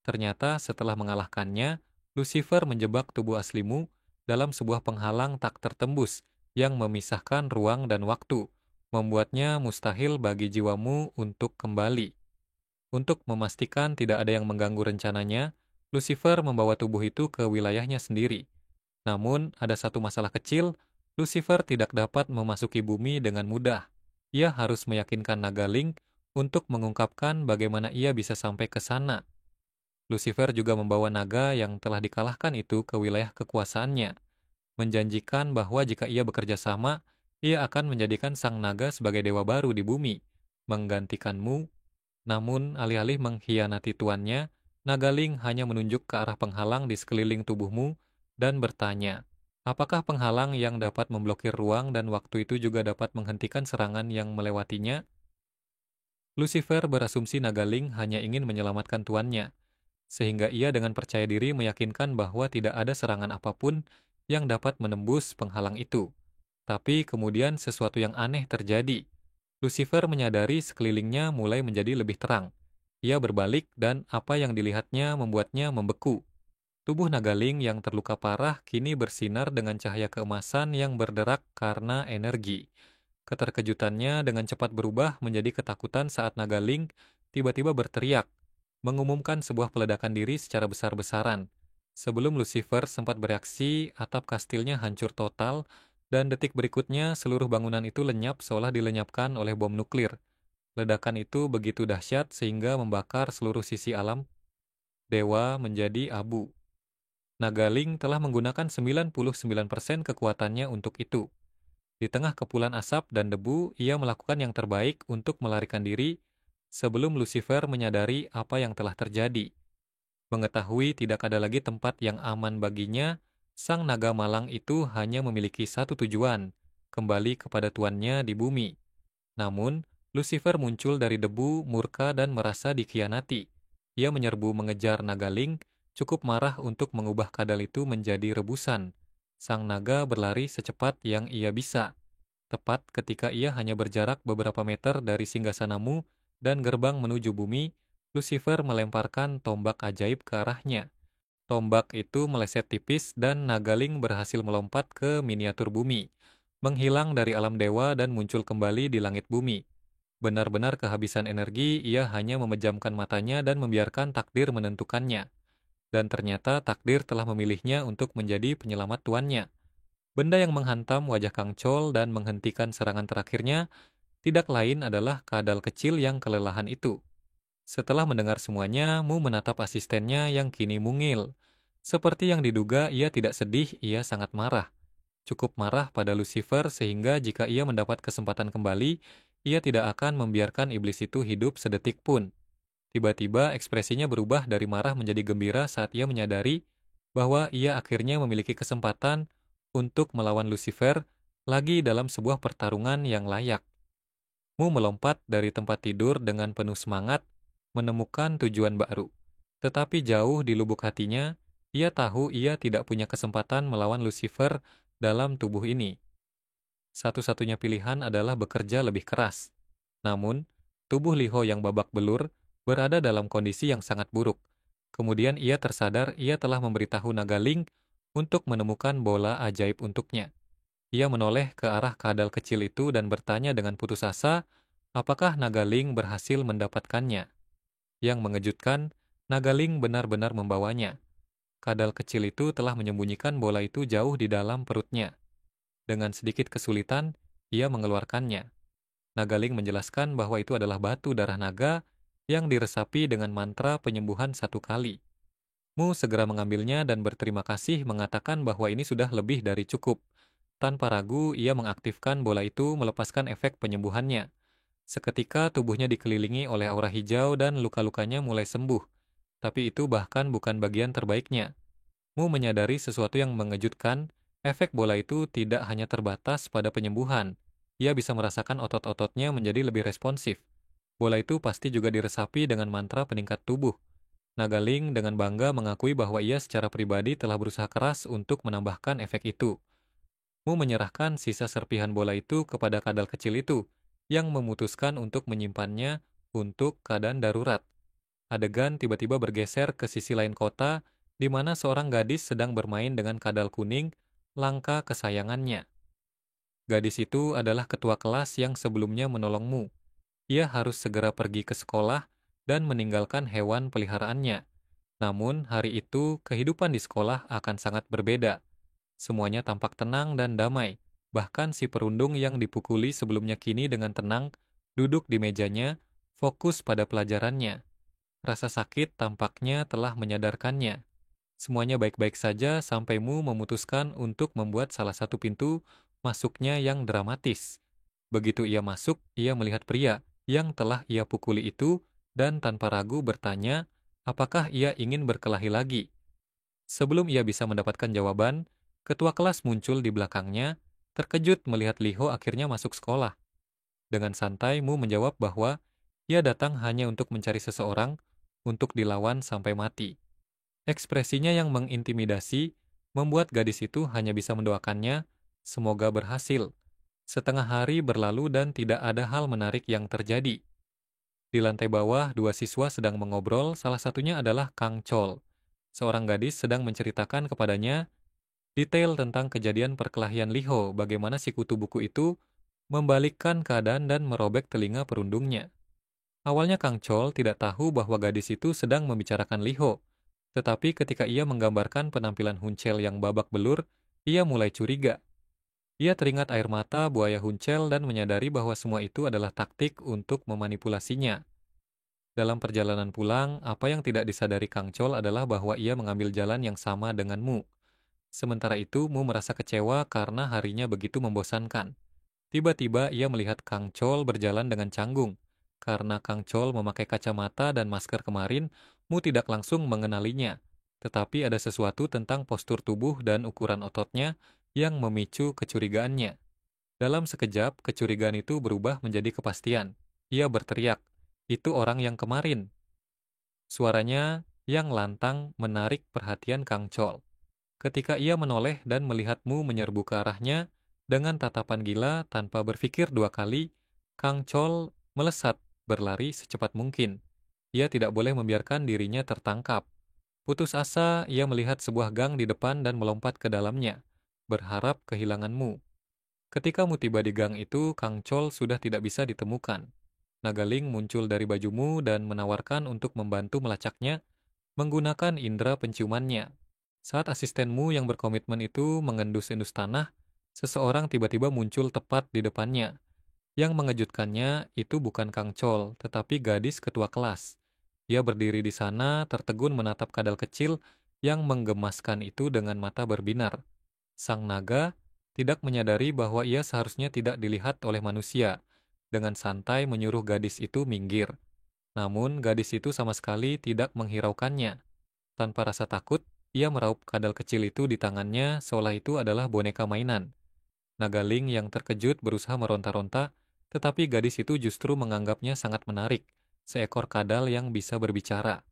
Ternyata setelah mengalahkannya, Lucifer menjebak tubuh aslimu dalam sebuah penghalang tak tertembus yang memisahkan ruang dan waktu, membuatnya mustahil bagi jiwamu untuk kembali. Untuk memastikan tidak ada yang mengganggu rencananya, Lucifer membawa tubuh itu ke wilayahnya sendiri. Namun, ada satu masalah kecil, Lucifer tidak dapat memasuki bumi dengan mudah. Ia harus meyakinkan Nagaling untuk mengungkapkan bagaimana ia bisa sampai ke sana. Lucifer juga membawa naga yang telah dikalahkan itu ke wilayah kekuasaannya, menjanjikan bahwa jika ia bekerja sama, ia akan menjadikan sang naga sebagai dewa baru di bumi, menggantikanmu. Namun, alih-alih mengkhianati tuannya, Nagaling hanya menunjuk ke arah penghalang di sekeliling tubuhmu dan bertanya, apakah penghalang yang dapat memblokir ruang dan waktu itu juga dapat menghentikan serangan yang melewatinya? Lucifer berasumsi Nagaling hanya ingin menyelamatkan tuannya, sehingga ia dengan percaya diri meyakinkan bahwa tidak ada serangan apapun yang dapat menembus penghalang itu. Tapi kemudian sesuatu yang aneh terjadi. Lucifer menyadari sekelilingnya mulai menjadi lebih terang. Ia berbalik dan apa yang dilihatnya membuatnya membeku. Tubuh Nagaling yang terluka parah kini bersinar dengan cahaya keemasan yang berderak karena energi. Keterkejutannya dengan cepat berubah menjadi ketakutan saat Nagaling tiba-tiba berteriak, mengumumkan sebuah peledakan diri secara besar-besaran. Sebelum Lucifer sempat bereaksi, atap kastilnya hancur total, dan detik berikutnya seluruh bangunan itu lenyap seolah dilenyapkan oleh bom nuklir. Ledakan itu begitu dahsyat sehingga membakar seluruh sisi alam dewa menjadi abu. Nagaling telah menggunakan 99% kekuatannya untuk itu. Di tengah kepulan asap dan debu, ia melakukan yang terbaik untuk melarikan diri sebelum Lucifer menyadari apa yang telah terjadi. Mengetahui tidak ada lagi tempat yang aman baginya, sang naga malang itu hanya memiliki satu tujuan, kembali kepada tuannya di bumi. Namun, Lucifer muncul dari debu, murka dan merasa dikhianati. Ia menyerbu mengejar Nagaling, cukup marah untuk mengubah kadal itu menjadi rebusan. Sang naga berlari secepat yang ia bisa. Tepat ketika ia hanya berjarak beberapa meter dari singgasanamu dan gerbang menuju bumi, Lucifer melemparkan tombak ajaib ke arahnya. Tombak itu meleset tipis dan Nagaling berhasil melompat ke miniatur bumi, menghilang dari alam dewa dan muncul kembali di langit bumi. Benar-benar kehabisan energi, ia hanya memejamkan matanya dan membiarkan takdir menentukannya. Dan ternyata takdir telah memilihnya untuk menjadi penyelamat tuannya. Benda yang menghantam wajah Kang Chol dan menghentikan serangan terakhirnya tidak lain adalah kadal kecil yang kelelahan itu. Setelah mendengar semuanya, Mu menatap asistennya yang kini mungil. Seperti yang diduga, ia tidak sedih, ia sangat marah. Cukup marah pada Lucifer sehingga jika ia mendapat kesempatan kembali, ia tidak akan membiarkan iblis itu hidup sedetik pun. Tiba-tiba ekspresinya berubah dari marah menjadi gembira saat ia menyadari bahwa ia akhirnya memiliki kesempatan untuk melawan Lucifer lagi dalam sebuah pertarungan yang layak. Mu melompat dari tempat tidur dengan penuh semangat, menemukan tujuan baru. Tetapi jauh di lubuk hatinya, ia tahu ia tidak punya kesempatan melawan Lucifer dalam tubuh ini. Satu-satunya pilihan adalah bekerja lebih keras. Namun, tubuh Liho yang babak belur berada dalam kondisi yang sangat buruk. Kemudian ia tersadar ia telah memberitahu Nagaling untuk menemukan bola ajaib untuknya. Ia menoleh ke arah kadal kecil itu dan bertanya dengan putus asa, apakah Nagaling berhasil mendapatkannya. Yang mengejutkan, Nagaling benar-benar membawanya. Kadal kecil itu telah menyembunyikan bola itu jauh di dalam perutnya. Dengan sedikit kesulitan, ia mengeluarkannya. Nagaling menjelaskan bahwa itu adalah batu darah naga yang diresapi dengan mantra penyembuhan 1 kali. Mu segera mengambilnya dan berterima kasih mengatakan bahwa ini sudah lebih dari cukup. Tanpa ragu, ia mengaktifkan bola itu melepaskan efek penyembuhannya. Seketika tubuhnya dikelilingi oleh aura hijau dan luka-lukanya mulai sembuh. Tapi itu bahkan bukan bagian terbaiknya. Mu menyadari sesuatu yang mengejutkan, efek bola itu tidak hanya terbatas pada penyembuhan. Ia bisa merasakan otot-ototnya menjadi lebih responsif. Bola itu pasti juga diresapi dengan mantra peningkat tubuh. Nagaling dengan bangga mengakui bahwa ia secara pribadi telah berusaha keras untuk menambahkan efek itu. Mu menyerahkan sisa serpihan bola itu kepada kadal kecil itu, yang memutuskan untuk menyimpannya untuk keadaan darurat. Adegan tiba-tiba bergeser ke sisi lain kota, di mana seorang gadis sedang bermain dengan kadal kuning, langka kesayangannya. Gadis itu adalah ketua kelas yang sebelumnya menolongmu. Ia harus segera pergi ke sekolah dan meninggalkan hewan peliharaannya. Namun, hari itu kehidupan di sekolah akan sangat berbeda. Semuanya tampak tenang dan damai. Bahkan si perundung yang dipukuli sebelumnya kini dengan tenang, duduk di mejanya, fokus pada pelajarannya. Rasa sakit tampaknya telah menyadarkannya. Semuanya baik-baik saja sampai Mu memutuskan untuk membuat salah satu pintu masuknya yang dramatis. Begitu ia masuk, ia melihat pria yang telah ia pukuli itu dan tanpa ragu bertanya, apakah ia ingin berkelahi lagi. Sebelum ia bisa mendapatkan jawaban, ketua kelas muncul di belakangnya, terkejut melihat Liho akhirnya masuk sekolah. Dengan santai, Mu menjawab bahwa ia datang hanya untuk mencari seseorang untuk dilawan sampai mati. Ekspresinya yang mengintimidasi membuat gadis itu hanya bisa mendoakannya, semoga berhasil. Setengah hari berlalu dan tidak ada hal menarik yang terjadi. Di lantai bawah, dua siswa sedang mengobrol, salah satunya adalah Kang Chol. Seorang gadis sedang menceritakan kepadanya detail tentang kejadian perkelahian Liho, bagaimana si kutu buku itu membalikkan keadaan dan merobek telinga perundungnya. Awalnya Kang Chol tidak tahu bahwa gadis itu sedang membicarakan Liho, tetapi ketika ia menggambarkan penampilan Huncel yang babak belur, ia mulai curiga. Ia teringat air mata buaya Huncel dan menyadari bahwa semua itu adalah taktik untuk memanipulasinya. Dalam perjalanan pulang, apa yang tidak disadari Kang Chol adalah bahwa ia mengambil jalan yang sama dengan Mu. Sementara itu, Mu merasa kecewa karena harinya begitu membosankan. Tiba-tiba ia melihat Kang Chol berjalan dengan canggung. Karena Kang Chol memakai kacamata dan masker kemarin, Mu tidak langsung mengenalinya. Tetapi ada sesuatu tentang postur tubuh dan ukuran ototnya yang memicu kecurigaannya. Dalam sekejap, kecurigaan itu berubah menjadi kepastian. Ia berteriak, "Itu orang yang kemarin." Suaranya yang lantang menarik perhatian Kang Chol. Ketika ia menoleh dan melihatmu menyerbu ke arahnya, dengan tatapan gila tanpa berpikir 2 kali, Kang Chol melesat berlari secepat mungkin. Ia tidak boleh membiarkan dirinya tertangkap. Putus asa, ia melihat sebuah gang di depan dan melompat ke dalamnya, berharap kehilanganmu. Ketika mu tiba di gang itu, Kang Chol sudah tidak bisa ditemukan. Nagaling muncul dari bajumu dan menawarkan untuk membantu melacaknya menggunakan indera penciumannya. Saat asistenmu yang berkomitmen itu mengendus-endus tanah, seseorang tiba-tiba muncul tepat di depannya. Yang mengejutkannya itu bukan Kang Chol, tetapi gadis ketua kelas. Ia berdiri di sana, tertegun menatap kadal kecil yang menggemaskan itu dengan mata berbinar. Sang naga tidak menyadari bahwa ia seharusnya tidak dilihat oleh manusia, dengan santai menyuruh gadis itu minggir. Namun, gadis itu sama sekali tidak menghiraukannya. Tanpa rasa takut, ia meraup kadal kecil itu di tangannya seolah itu adalah boneka mainan. Nagaling yang terkejut berusaha meronta-ronta, tetapi gadis itu justru menganggapnya sangat menarik, seekor kadal yang bisa berbicara.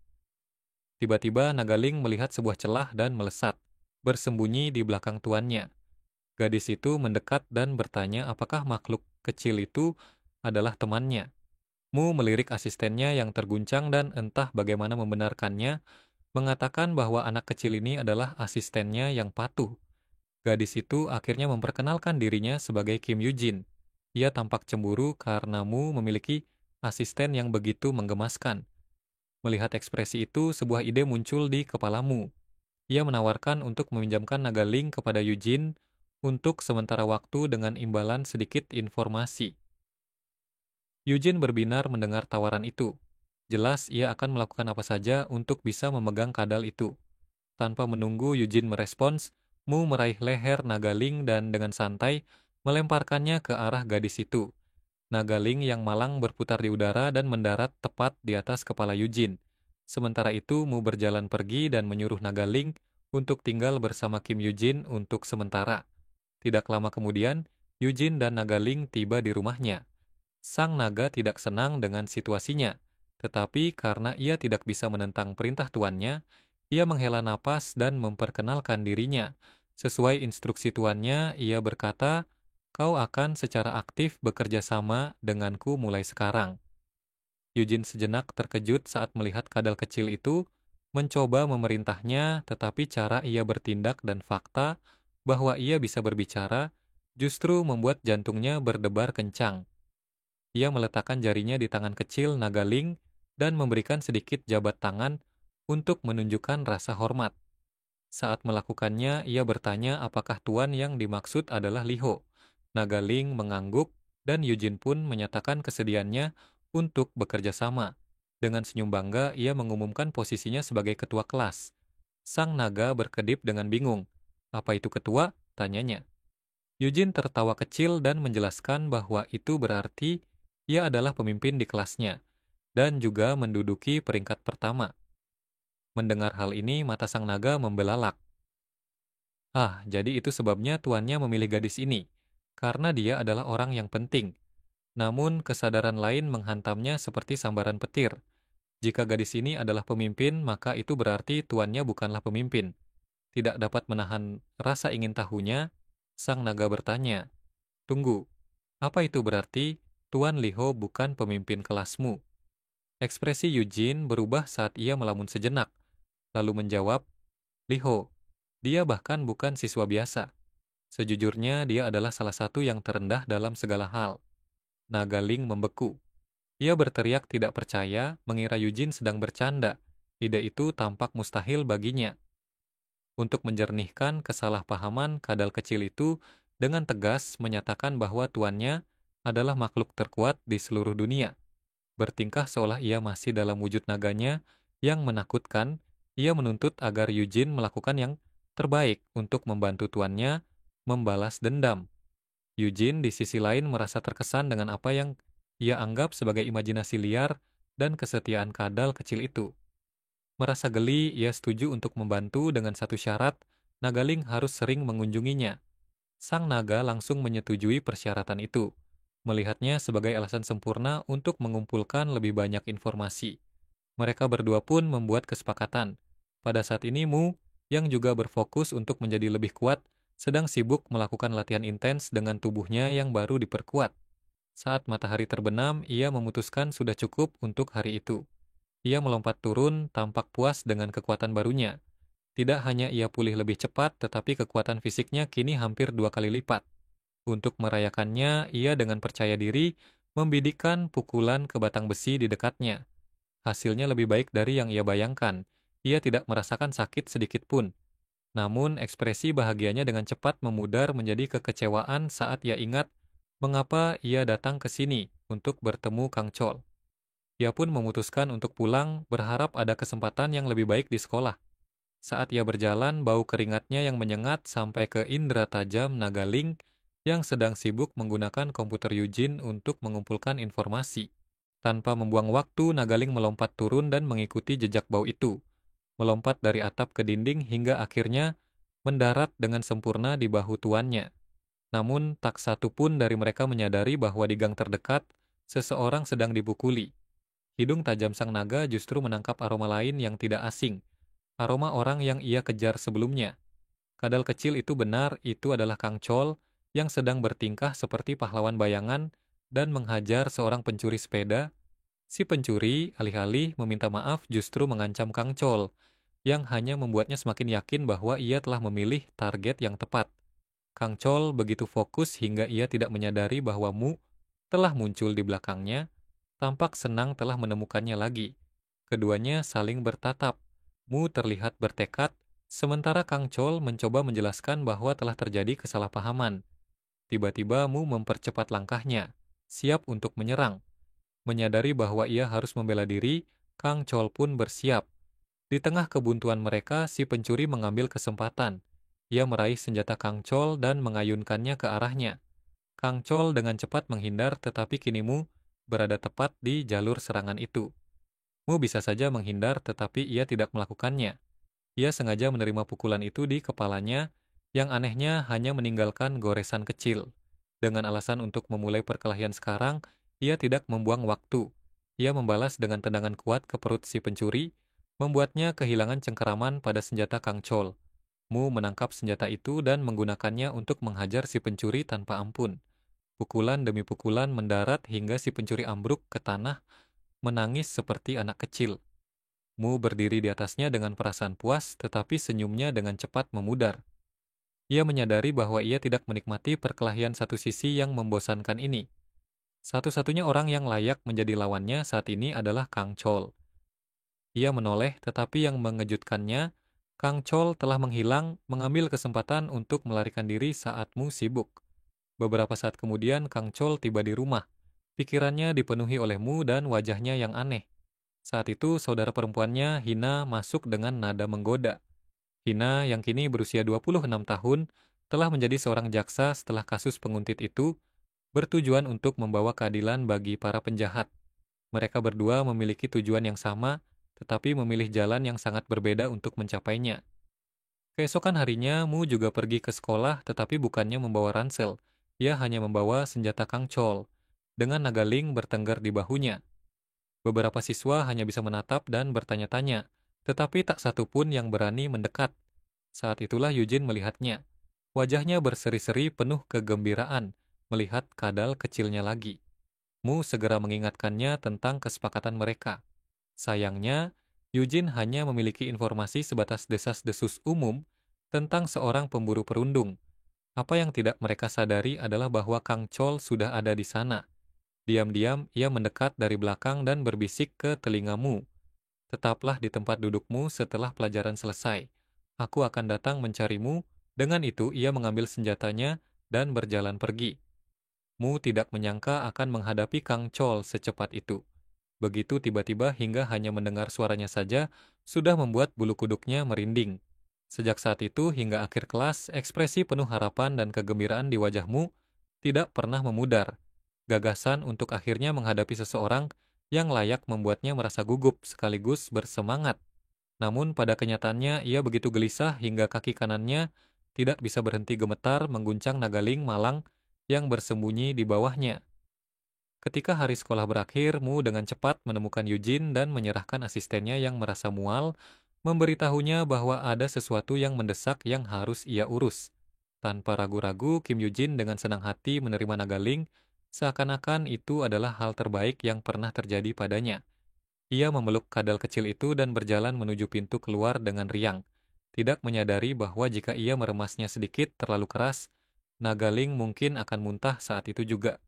Tiba-tiba Nagaling melihat sebuah celah dan melesat, bersembunyi di belakang tuannya. Gadis itu mendekat dan bertanya apakah makhluk kecil itu adalah temannya. Mu melirik asistennya yang terguncang dan entah bagaimana membenarkannya, mengatakan bahwa anak kecil ini adalah asistennya yang patuh. Gadis itu akhirnya memperkenalkan dirinya sebagai Kim Yujin. Ia tampak cemburu karena Mu memiliki asisten yang begitu menggemaskan. Melihat ekspresi itu, sebuah ide muncul di kepalamu. Ia menawarkan untuk meminjamkan naga Ling kepada Eugene untuk sementara waktu dengan imbalan sedikit informasi. Eugene berbinar mendengar tawaran itu. Jelas ia akan melakukan apa saja untuk bisa memegang kadal itu. Tanpa menunggu Eugene merespons, Mu meraih leher Nagaling dan dengan santai melemparkannya ke arah gadis itu. Nagaling yang malang berputar di udara dan mendarat tepat di atas kepala Eugene. Sementara itu, Mu berjalan pergi dan menyuruh Nagaling untuk tinggal bersama Kim Eugene untuk sementara. Tidak lama kemudian, Eugene dan Nagaling tiba di rumahnya. Sang naga tidak senang dengan situasinya, tetapi karena ia tidak bisa menentang perintah tuannya, ia menghela napas dan memperkenalkan dirinya. Sesuai instruksi tuannya, ia berkata, "Kau akan secara aktif bekerja sama denganku mulai sekarang." Eugene sejenak terkejut saat melihat kadal kecil itu, mencoba memerintahnya, tetapi cara ia bertindak dan fakta bahwa ia bisa berbicara justru membuat jantungnya berdebar kencang. Ia meletakkan jarinya di tangan kecil Nagaling dan memberikan sedikit jabat tangan untuk menunjukkan rasa hormat. Saat melakukannya, ia bertanya apakah tuan yang dimaksud adalah Liho. Nagaling mengangguk dan Eugene pun menyatakan kesediaannya untuk bekerja sama. Dengan senyum bangga, ia mengumumkan posisinya sebagai ketua kelas. Sang naga berkedip dengan bingung. "Apa itu ketua?" tanyanya. Eugene tertawa kecil dan menjelaskan bahwa itu berarti ia adalah pemimpin di kelasnya dan juga menduduki peringkat pertama. Mendengar hal ini, mata sang naga membelalak. Ah, jadi itu sebabnya tuannya memilih gadis ini, karena dia adalah orang yang penting. Namun, kesadaran lain menghantamnya seperti sambaran petir. Jika gadis ini adalah pemimpin, maka itu berarti tuannya bukanlah pemimpin. Tidak dapat menahan rasa ingin tahunya, sang naga bertanya, "Tunggu, apa itu berarti Tuan Liho bukan pemimpin kelasmu?" Ekspresi Eugene berubah saat ia melamun sejenak, lalu menjawab, "Liho, dia bahkan bukan siswa biasa. Sejujurnya dia adalah salah satu yang terendah dalam segala hal." Nagaling membeku. Ia berteriak tidak percaya, mengira Eugene sedang bercanda. Ide itu tampak mustahil baginya. Untuk menjernihkan kesalahpahaman, kadal kecil itu dengan tegas menyatakan bahwa tuannya adalah makhluk terkuat di seluruh dunia. Bertingkah seolah ia masih dalam wujud naganya yang menakutkan, ia menuntut agar Eugene melakukan yang terbaik untuk membantu tuannya membalas dendam. Eugene di sisi lain merasa terkesan dengan apa yang ia anggap sebagai imajinasi liar dan kesetiaan kadal kecil itu. Merasa geli, ia setuju untuk membantu dengan satu syarat, Nagaling harus sering mengunjunginya. Sang naga langsung menyetujui persyaratan itu, melihatnya sebagai alasan sempurna untuk mengumpulkan lebih banyak informasi. Mereka berdua pun membuat kesepakatan. Pada saat ini Mu, yang juga berfokus untuk menjadi lebih kuat, sedang sibuk melakukan latihan intens dengan tubuhnya yang baru diperkuat. Saat matahari terbenam, ia memutuskan sudah cukup untuk hari itu. Ia melompat turun, tampak puas dengan kekuatan barunya. Tidak hanya ia pulih lebih cepat, tetapi kekuatan fisiknya kini hampir 2 kali lipat. Untuk merayakannya, ia dengan percaya diri membidikkan pukulan ke batang besi di dekatnya. Hasilnya lebih baik dari yang ia bayangkan. Ia tidak merasakan sakit sedikit pun. Namun, ekspresi bahagianya dengan cepat memudar menjadi kekecewaan saat ia ingat mengapa ia datang ke sini untuk bertemu Kang Chol. Ia pun memutuskan untuk pulang, berharap ada kesempatan yang lebih baik di sekolah. Saat ia berjalan, bau keringatnya yang menyengat sampai ke indera tajam Nagaling yang sedang sibuk menggunakan komputer Eugene untuk mengumpulkan informasi. Tanpa membuang waktu, Nagaling melompat turun dan mengikuti jejak bau itu. Melompat dari atap ke dinding hingga akhirnya mendarat dengan sempurna di bahu tuannya. Namun, tak satu pun dari mereka menyadari bahwa di gang terdekat, seseorang sedang dipukuli. Hidung tajam sang naga justru menangkap aroma lain yang tidak asing. Aroma orang yang ia kejar sebelumnya. Kadal kecil itu benar, itu adalah Kang Chol yang sedang bertingkah seperti pahlawan bayangan dan menghajar seorang pencuri sepeda. Si pencuri, alih-alih meminta maaf, justru mengancam Kang Chol, yang hanya membuatnya semakin yakin bahwa ia telah memilih target yang tepat. Kang Chol begitu fokus hingga ia tidak menyadari bahwa Mu telah muncul di belakangnya, tampak senang telah menemukannya lagi. Keduanya saling bertatap. Mu terlihat bertekad, Sementara Kang Chol mencoba menjelaskan bahwa telah terjadi kesalahpahaman. Tiba-tiba Mu mempercepat langkahnya, siap untuk menyerang. Menyadari bahwa ia harus membela diri, Kang Chol pun bersiap. Di tengah kebuntuan mereka, si pencuri mengambil kesempatan. Ia meraih senjata Kang Chol dan mengayunkannya ke arahnya. Kang Chol dengan cepat menghindar, tetapi kini Mu berada tepat di jalur serangan itu. Mu bisa saja menghindar, tetapi ia tidak melakukannya. Ia sengaja menerima pukulan itu di kepalanya, yang anehnya hanya meninggalkan goresan kecil. Dengan alasan untuk memulai perkelahian sekarang, ia tidak membuang waktu. Ia membalas dengan tendangan kuat ke perut si pencuri, membuatnya kehilangan cengkeraman pada senjata Kang Chol. Mu menangkap senjata itu dan menggunakannya untuk menghajar si pencuri tanpa ampun. Pukulan demi pukulan mendarat hingga si pencuri ambruk ke tanah, menangis seperti anak kecil. Mu berdiri di atasnya dengan perasaan puas, tetapi senyumnya dengan cepat memudar. Ia menyadari bahwa ia tidak menikmati perkelahian satu sisi yang membosankan ini. Satu-satunya orang yang layak menjadi lawannya saat ini adalah Kang Chol. Ia menoleh, tetapi yang mengejutkannya, Kang Chol telah menghilang, mengambil kesempatan untuk melarikan diri saat Mu sibuk. Beberapa saat kemudian, Kang Chol tiba di rumah. Pikirannya dipenuhi oleh Mu dan wajahnya yang aneh. Saat itu, saudara perempuannya, Hina, masuk dengan nada menggoda. Hina, yang kini berusia 26 tahun, telah menjadi seorang jaksa setelah kasus penguntit itu, bertujuan untuk membawa keadilan bagi para penjahat. Mereka berdua memiliki tujuan yang sama, tetapi memilih jalan yang sangat berbeda untuk mencapainya. Keesokan harinya, Mu juga pergi ke sekolah, tetapi bukannya membawa ransel. Ia hanya membawa senjata Kang Chol, dengan nagaling bertengger di bahunya. Beberapa siswa hanya bisa menatap dan bertanya-tanya, tetapi tak satu pun yang berani mendekat. Saat itulah Eugene melihatnya. Wajahnya berseri-seri penuh kegembiraan, melihat kadal kecilnya lagi. Mu segera mengingatkannya tentang kesepakatan mereka. Sayangnya, Eugene hanya memiliki informasi sebatas desas-desus umum tentang seorang pemburu perundung. Apa yang tidak mereka sadari adalah bahwa Kang Chol sudah ada di sana. Diam-diam, ia mendekat dari belakang dan berbisik ke telingamu. Tetaplah di tempat dudukmu setelah pelajaran selesai. Aku akan datang mencarimu. Dengan itu, ia mengambil senjatanya dan berjalan pergi. Mu tidak menyangka akan menghadapi Kang Chol secepat itu. Begitu tiba-tiba hingga hanya mendengar suaranya saja, sudah membuat bulu kuduknya merinding. Sejak saat itu hingga akhir kelas, ekspresi penuh harapan dan kegembiraan di wajahmu tidak pernah memudar. Gagasan untuk akhirnya menghadapi seseorang yang layak membuatnya merasa gugup sekaligus bersemangat. Namun pada kenyataannya ia begitu gelisah hingga kaki kanannya tidak bisa berhenti gemetar mengguncang nagaling malang yang bersembunyi di bawahnya. Ketika hari sekolah berakhir, Mu dengan cepat menemukan Eugene dan menyerahkan asistennya yang merasa mual, memberitahunya bahwa ada sesuatu yang mendesak yang harus ia urus. Tanpa ragu-ragu, Kim Eugene dengan senang hati menerima nagaling, seakan-akan itu adalah hal terbaik yang pernah terjadi padanya. Ia memeluk kadal kecil itu dan berjalan menuju pintu keluar dengan riang, tidak menyadari bahwa jika ia meremasnya sedikit terlalu keras, nagaling mungkin akan muntah saat itu juga.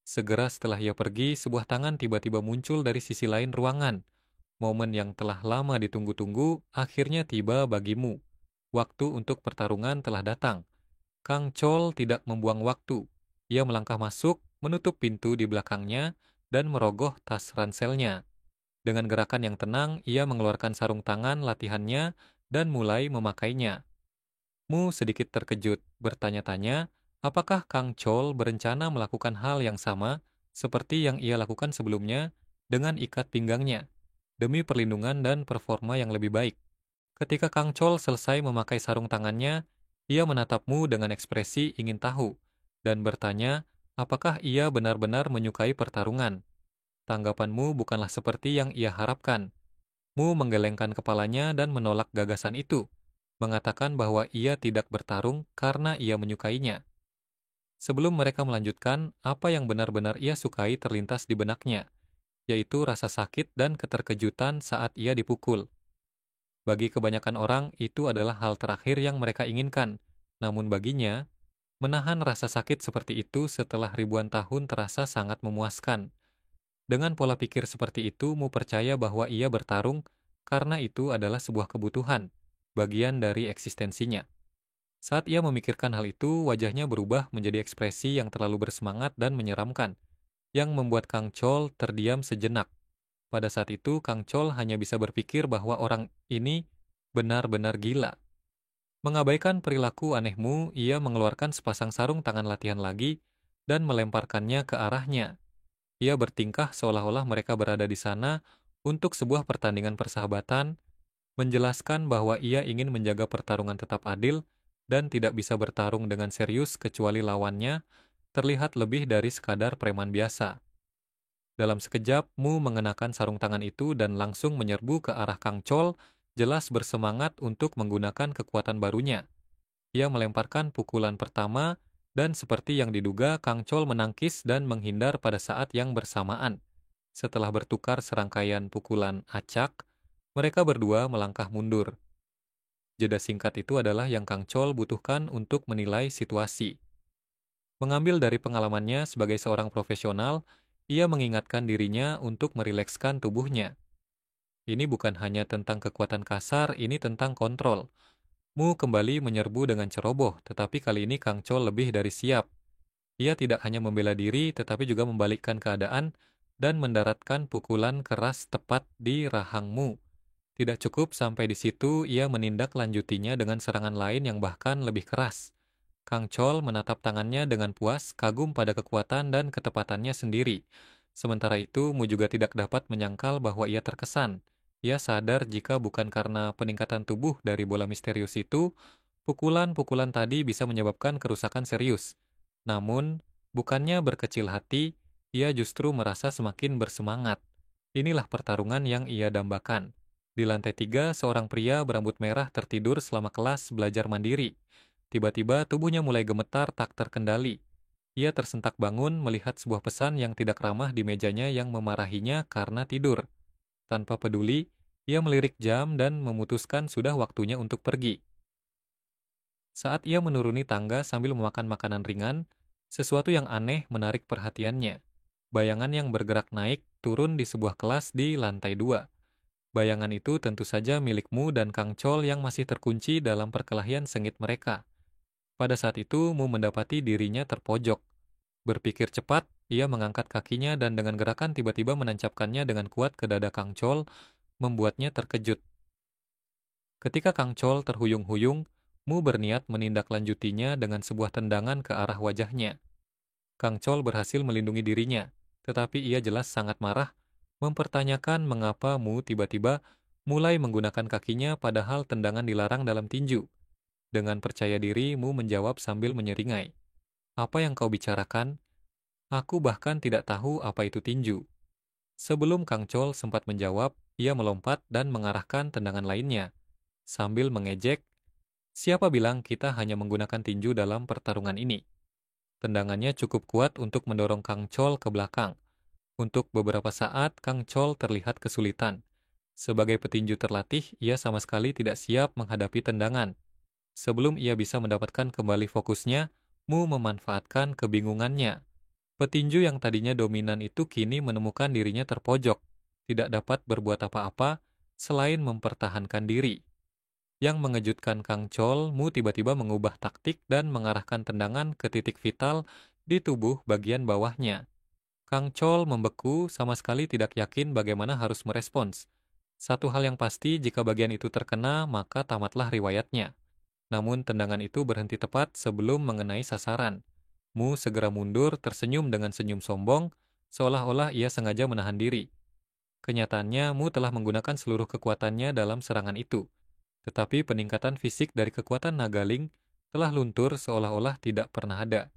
Segera setelah ia pergi, sebuah tangan tiba-tiba muncul dari sisi lain ruangan. Momen yang telah lama ditunggu-tunggu akhirnya tiba bagimu. Waktu untuk pertarungan telah datang. Kang Chol tidak membuang waktu. Ia melangkah masuk, menutup pintu di belakangnya, dan merogoh tas ranselnya. Dengan gerakan yang tenang, ia mengeluarkan sarung tangan latihannya dan mulai memakainya. Mu sedikit terkejut, bertanya-tanya, apakah Kang Chol berencana melakukan hal yang sama seperti yang ia lakukan sebelumnya dengan ikat pinggangnya, demi perlindungan dan performa yang lebih baik. Ketika Kang Chol selesai memakai sarung tangannya, ia menatapmu dengan ekspresi ingin tahu, dan bertanya, apakah ia benar-benar menyukai pertarungan. Tanggapanmu bukanlah seperti yang ia harapkan. Mu menggelengkan kepalanya dan menolak gagasan itu, mengatakan bahwa ia tidak bertarung karena ia menyukainya. Sebelum mereka melanjutkan, apa yang benar-benar ia sukai terlintas di benaknya, yaitu rasa sakit dan keterkejutan saat ia dipukul. Bagi kebanyakan orang, itu adalah hal terakhir yang mereka inginkan. Namun baginya, menahan rasa sakit seperti itu setelah ribuan tahun terasa sangat memuaskan. Dengan pola pikir seperti itu, Mu percaya bahwa ia bertarung karena itu adalah sebuah kebutuhan. bagian dari eksistensinya. Saat ia memikirkan hal itu, wajahnya berubah menjadi ekspresi yang terlalu bersemangat dan menyeramkan, yang membuat Kang Chol terdiam sejenak. Pada saat itu, Kang Chol hanya bisa berpikir bahwa orang ini benar-benar gila. Mengabaikan perilaku anehmu, ia mengeluarkan sepasang sarung tangan latihan lagi dan melemparkannya ke arahnya. Ia bertingkah seolah-olah mereka berada di sana untuk sebuah pertandingan persahabatan, menjelaskan bahwa ia ingin menjaga pertarungan tetap adil dan tidak bisa bertarung dengan serius kecuali lawannya terlihat lebih dari sekadar preman biasa. Dalam sekejap, Mu mengenakan sarung tangan itu dan langsung menyerbu ke arah Kang Chol, jelas bersemangat untuk menggunakan kekuatan barunya. Ia melemparkan pukulan pertama, dan seperti yang diduga, Kang Chol menangkis dan menghindar pada saat yang bersamaan. Setelah bertukar serangkaian pukulan acak, mereka berdua melangkah mundur. Jeda singkat itu adalah yang Kang Chol butuhkan untuk menilai situasi. Mengambil dari pengalamannya sebagai seorang profesional, ia mengingatkan dirinya untuk merilekskan tubuhnya. Ini bukan hanya tentang kekuatan kasar, ini tentang kontrol. Mu kembali menyerbu dengan ceroboh, tetapi kali ini Kang Chol lebih dari siap. Ia tidak hanya membela diri, tetapi juga membalikkan keadaan dan mendaratkan pukulan keras tepat di rahang Mu. Tidak cukup sampai di situ, ia menindaklanjutinya dengan serangan lain yang bahkan lebih keras. Kang Chol menatap tangannya dengan puas, kagum pada kekuatan dan ketepatannya sendiri. Sementara itu, Mu juga tidak dapat menyangkal bahwa ia terkesan. Ia sadar jika bukan karena peningkatan tubuh dari bola misterius itu, pukulan-pukulan tadi bisa menyebabkan kerusakan serius. Namun, bukannya berkecil hati, ia justru merasa semakin bersemangat. Inilah pertarungan yang ia dambakan. Di lantai 3, seorang pria berambut merah tertidur selama kelas belajar mandiri. Tiba-tiba tubuhnya mulai gemetar tak terkendali. Ia tersentak bangun melihat sebuah pesan yang tidak ramah di mejanya yang memarahinya karena tidur. Tanpa peduli, ia melirik jam dan memutuskan sudah waktunya untuk pergi. Saat ia menuruni tangga sambil memakan makanan ringan, sesuatu yang aneh menarik perhatiannya. Bayangan yang bergerak naik turun di sebuah kelas di lantai 2. Bayangan itu tentu saja milikmu dan Kang Chol yang masih terkunci dalam perkelahian sengit mereka. Pada saat itu, Mu mendapati dirinya terpojok. Berpikir cepat, ia mengangkat kakinya dan dengan gerakan tiba-tiba menancapkannya dengan kuat ke dada Kang Chol, membuatnya terkejut. Ketika Kang Chol terhuyung-huyung, Mu berniat menindaklanjutinya dengan sebuah tendangan ke arah wajahnya. Kang Chol berhasil melindungi dirinya, tetapi ia jelas sangat marah, mempertanyakan mengapa Mu tiba-tiba mulai menggunakan kakinya padahal tendangan dilarang dalam tinju. Dengan percaya diri, Mu menjawab sambil menyeringai. Apa yang kau bicarakan? Aku bahkan tidak tahu apa itu tinju. Sebelum Kang Chol sempat menjawab, ia melompat dan mengarahkan tendangan lainnya. Sambil mengejek, siapa bilang kita hanya menggunakan tinju dalam pertarungan ini? Tendangannya cukup kuat untuk mendorong Kang Chol ke belakang. Untuk beberapa saat, Kang Chol terlihat kesulitan. Sebagai petinju terlatih, ia sama sekali tidak siap menghadapi tendangan. Sebelum ia bisa mendapatkan kembali fokusnya, Mu memanfaatkan kebingungannya. Petinju yang tadinya dominan itu kini menemukan dirinya terpojok, tidak dapat berbuat apa-apa selain mempertahankan diri. Yang mengejutkan Kang Chol, Mu tiba-tiba mengubah taktik dan mengarahkan tendangan ke titik vital di tubuh bagian bawahnya. Kang Chol membeku, sama sekali tidak yakin bagaimana harus merespons. Satu hal yang pasti, jika bagian itu terkena, maka tamatlah riwayatnya. Namun tendangan itu berhenti tepat sebelum mengenai sasaran. Mu segera mundur tersenyum dengan senyum sombong, seolah-olah ia sengaja menahan diri. Kenyataannya, Mu telah menggunakan seluruh kekuatannya dalam serangan itu. Tetapi peningkatan fisik dari kekuatan Nagaling telah luntur seolah-olah tidak pernah ada.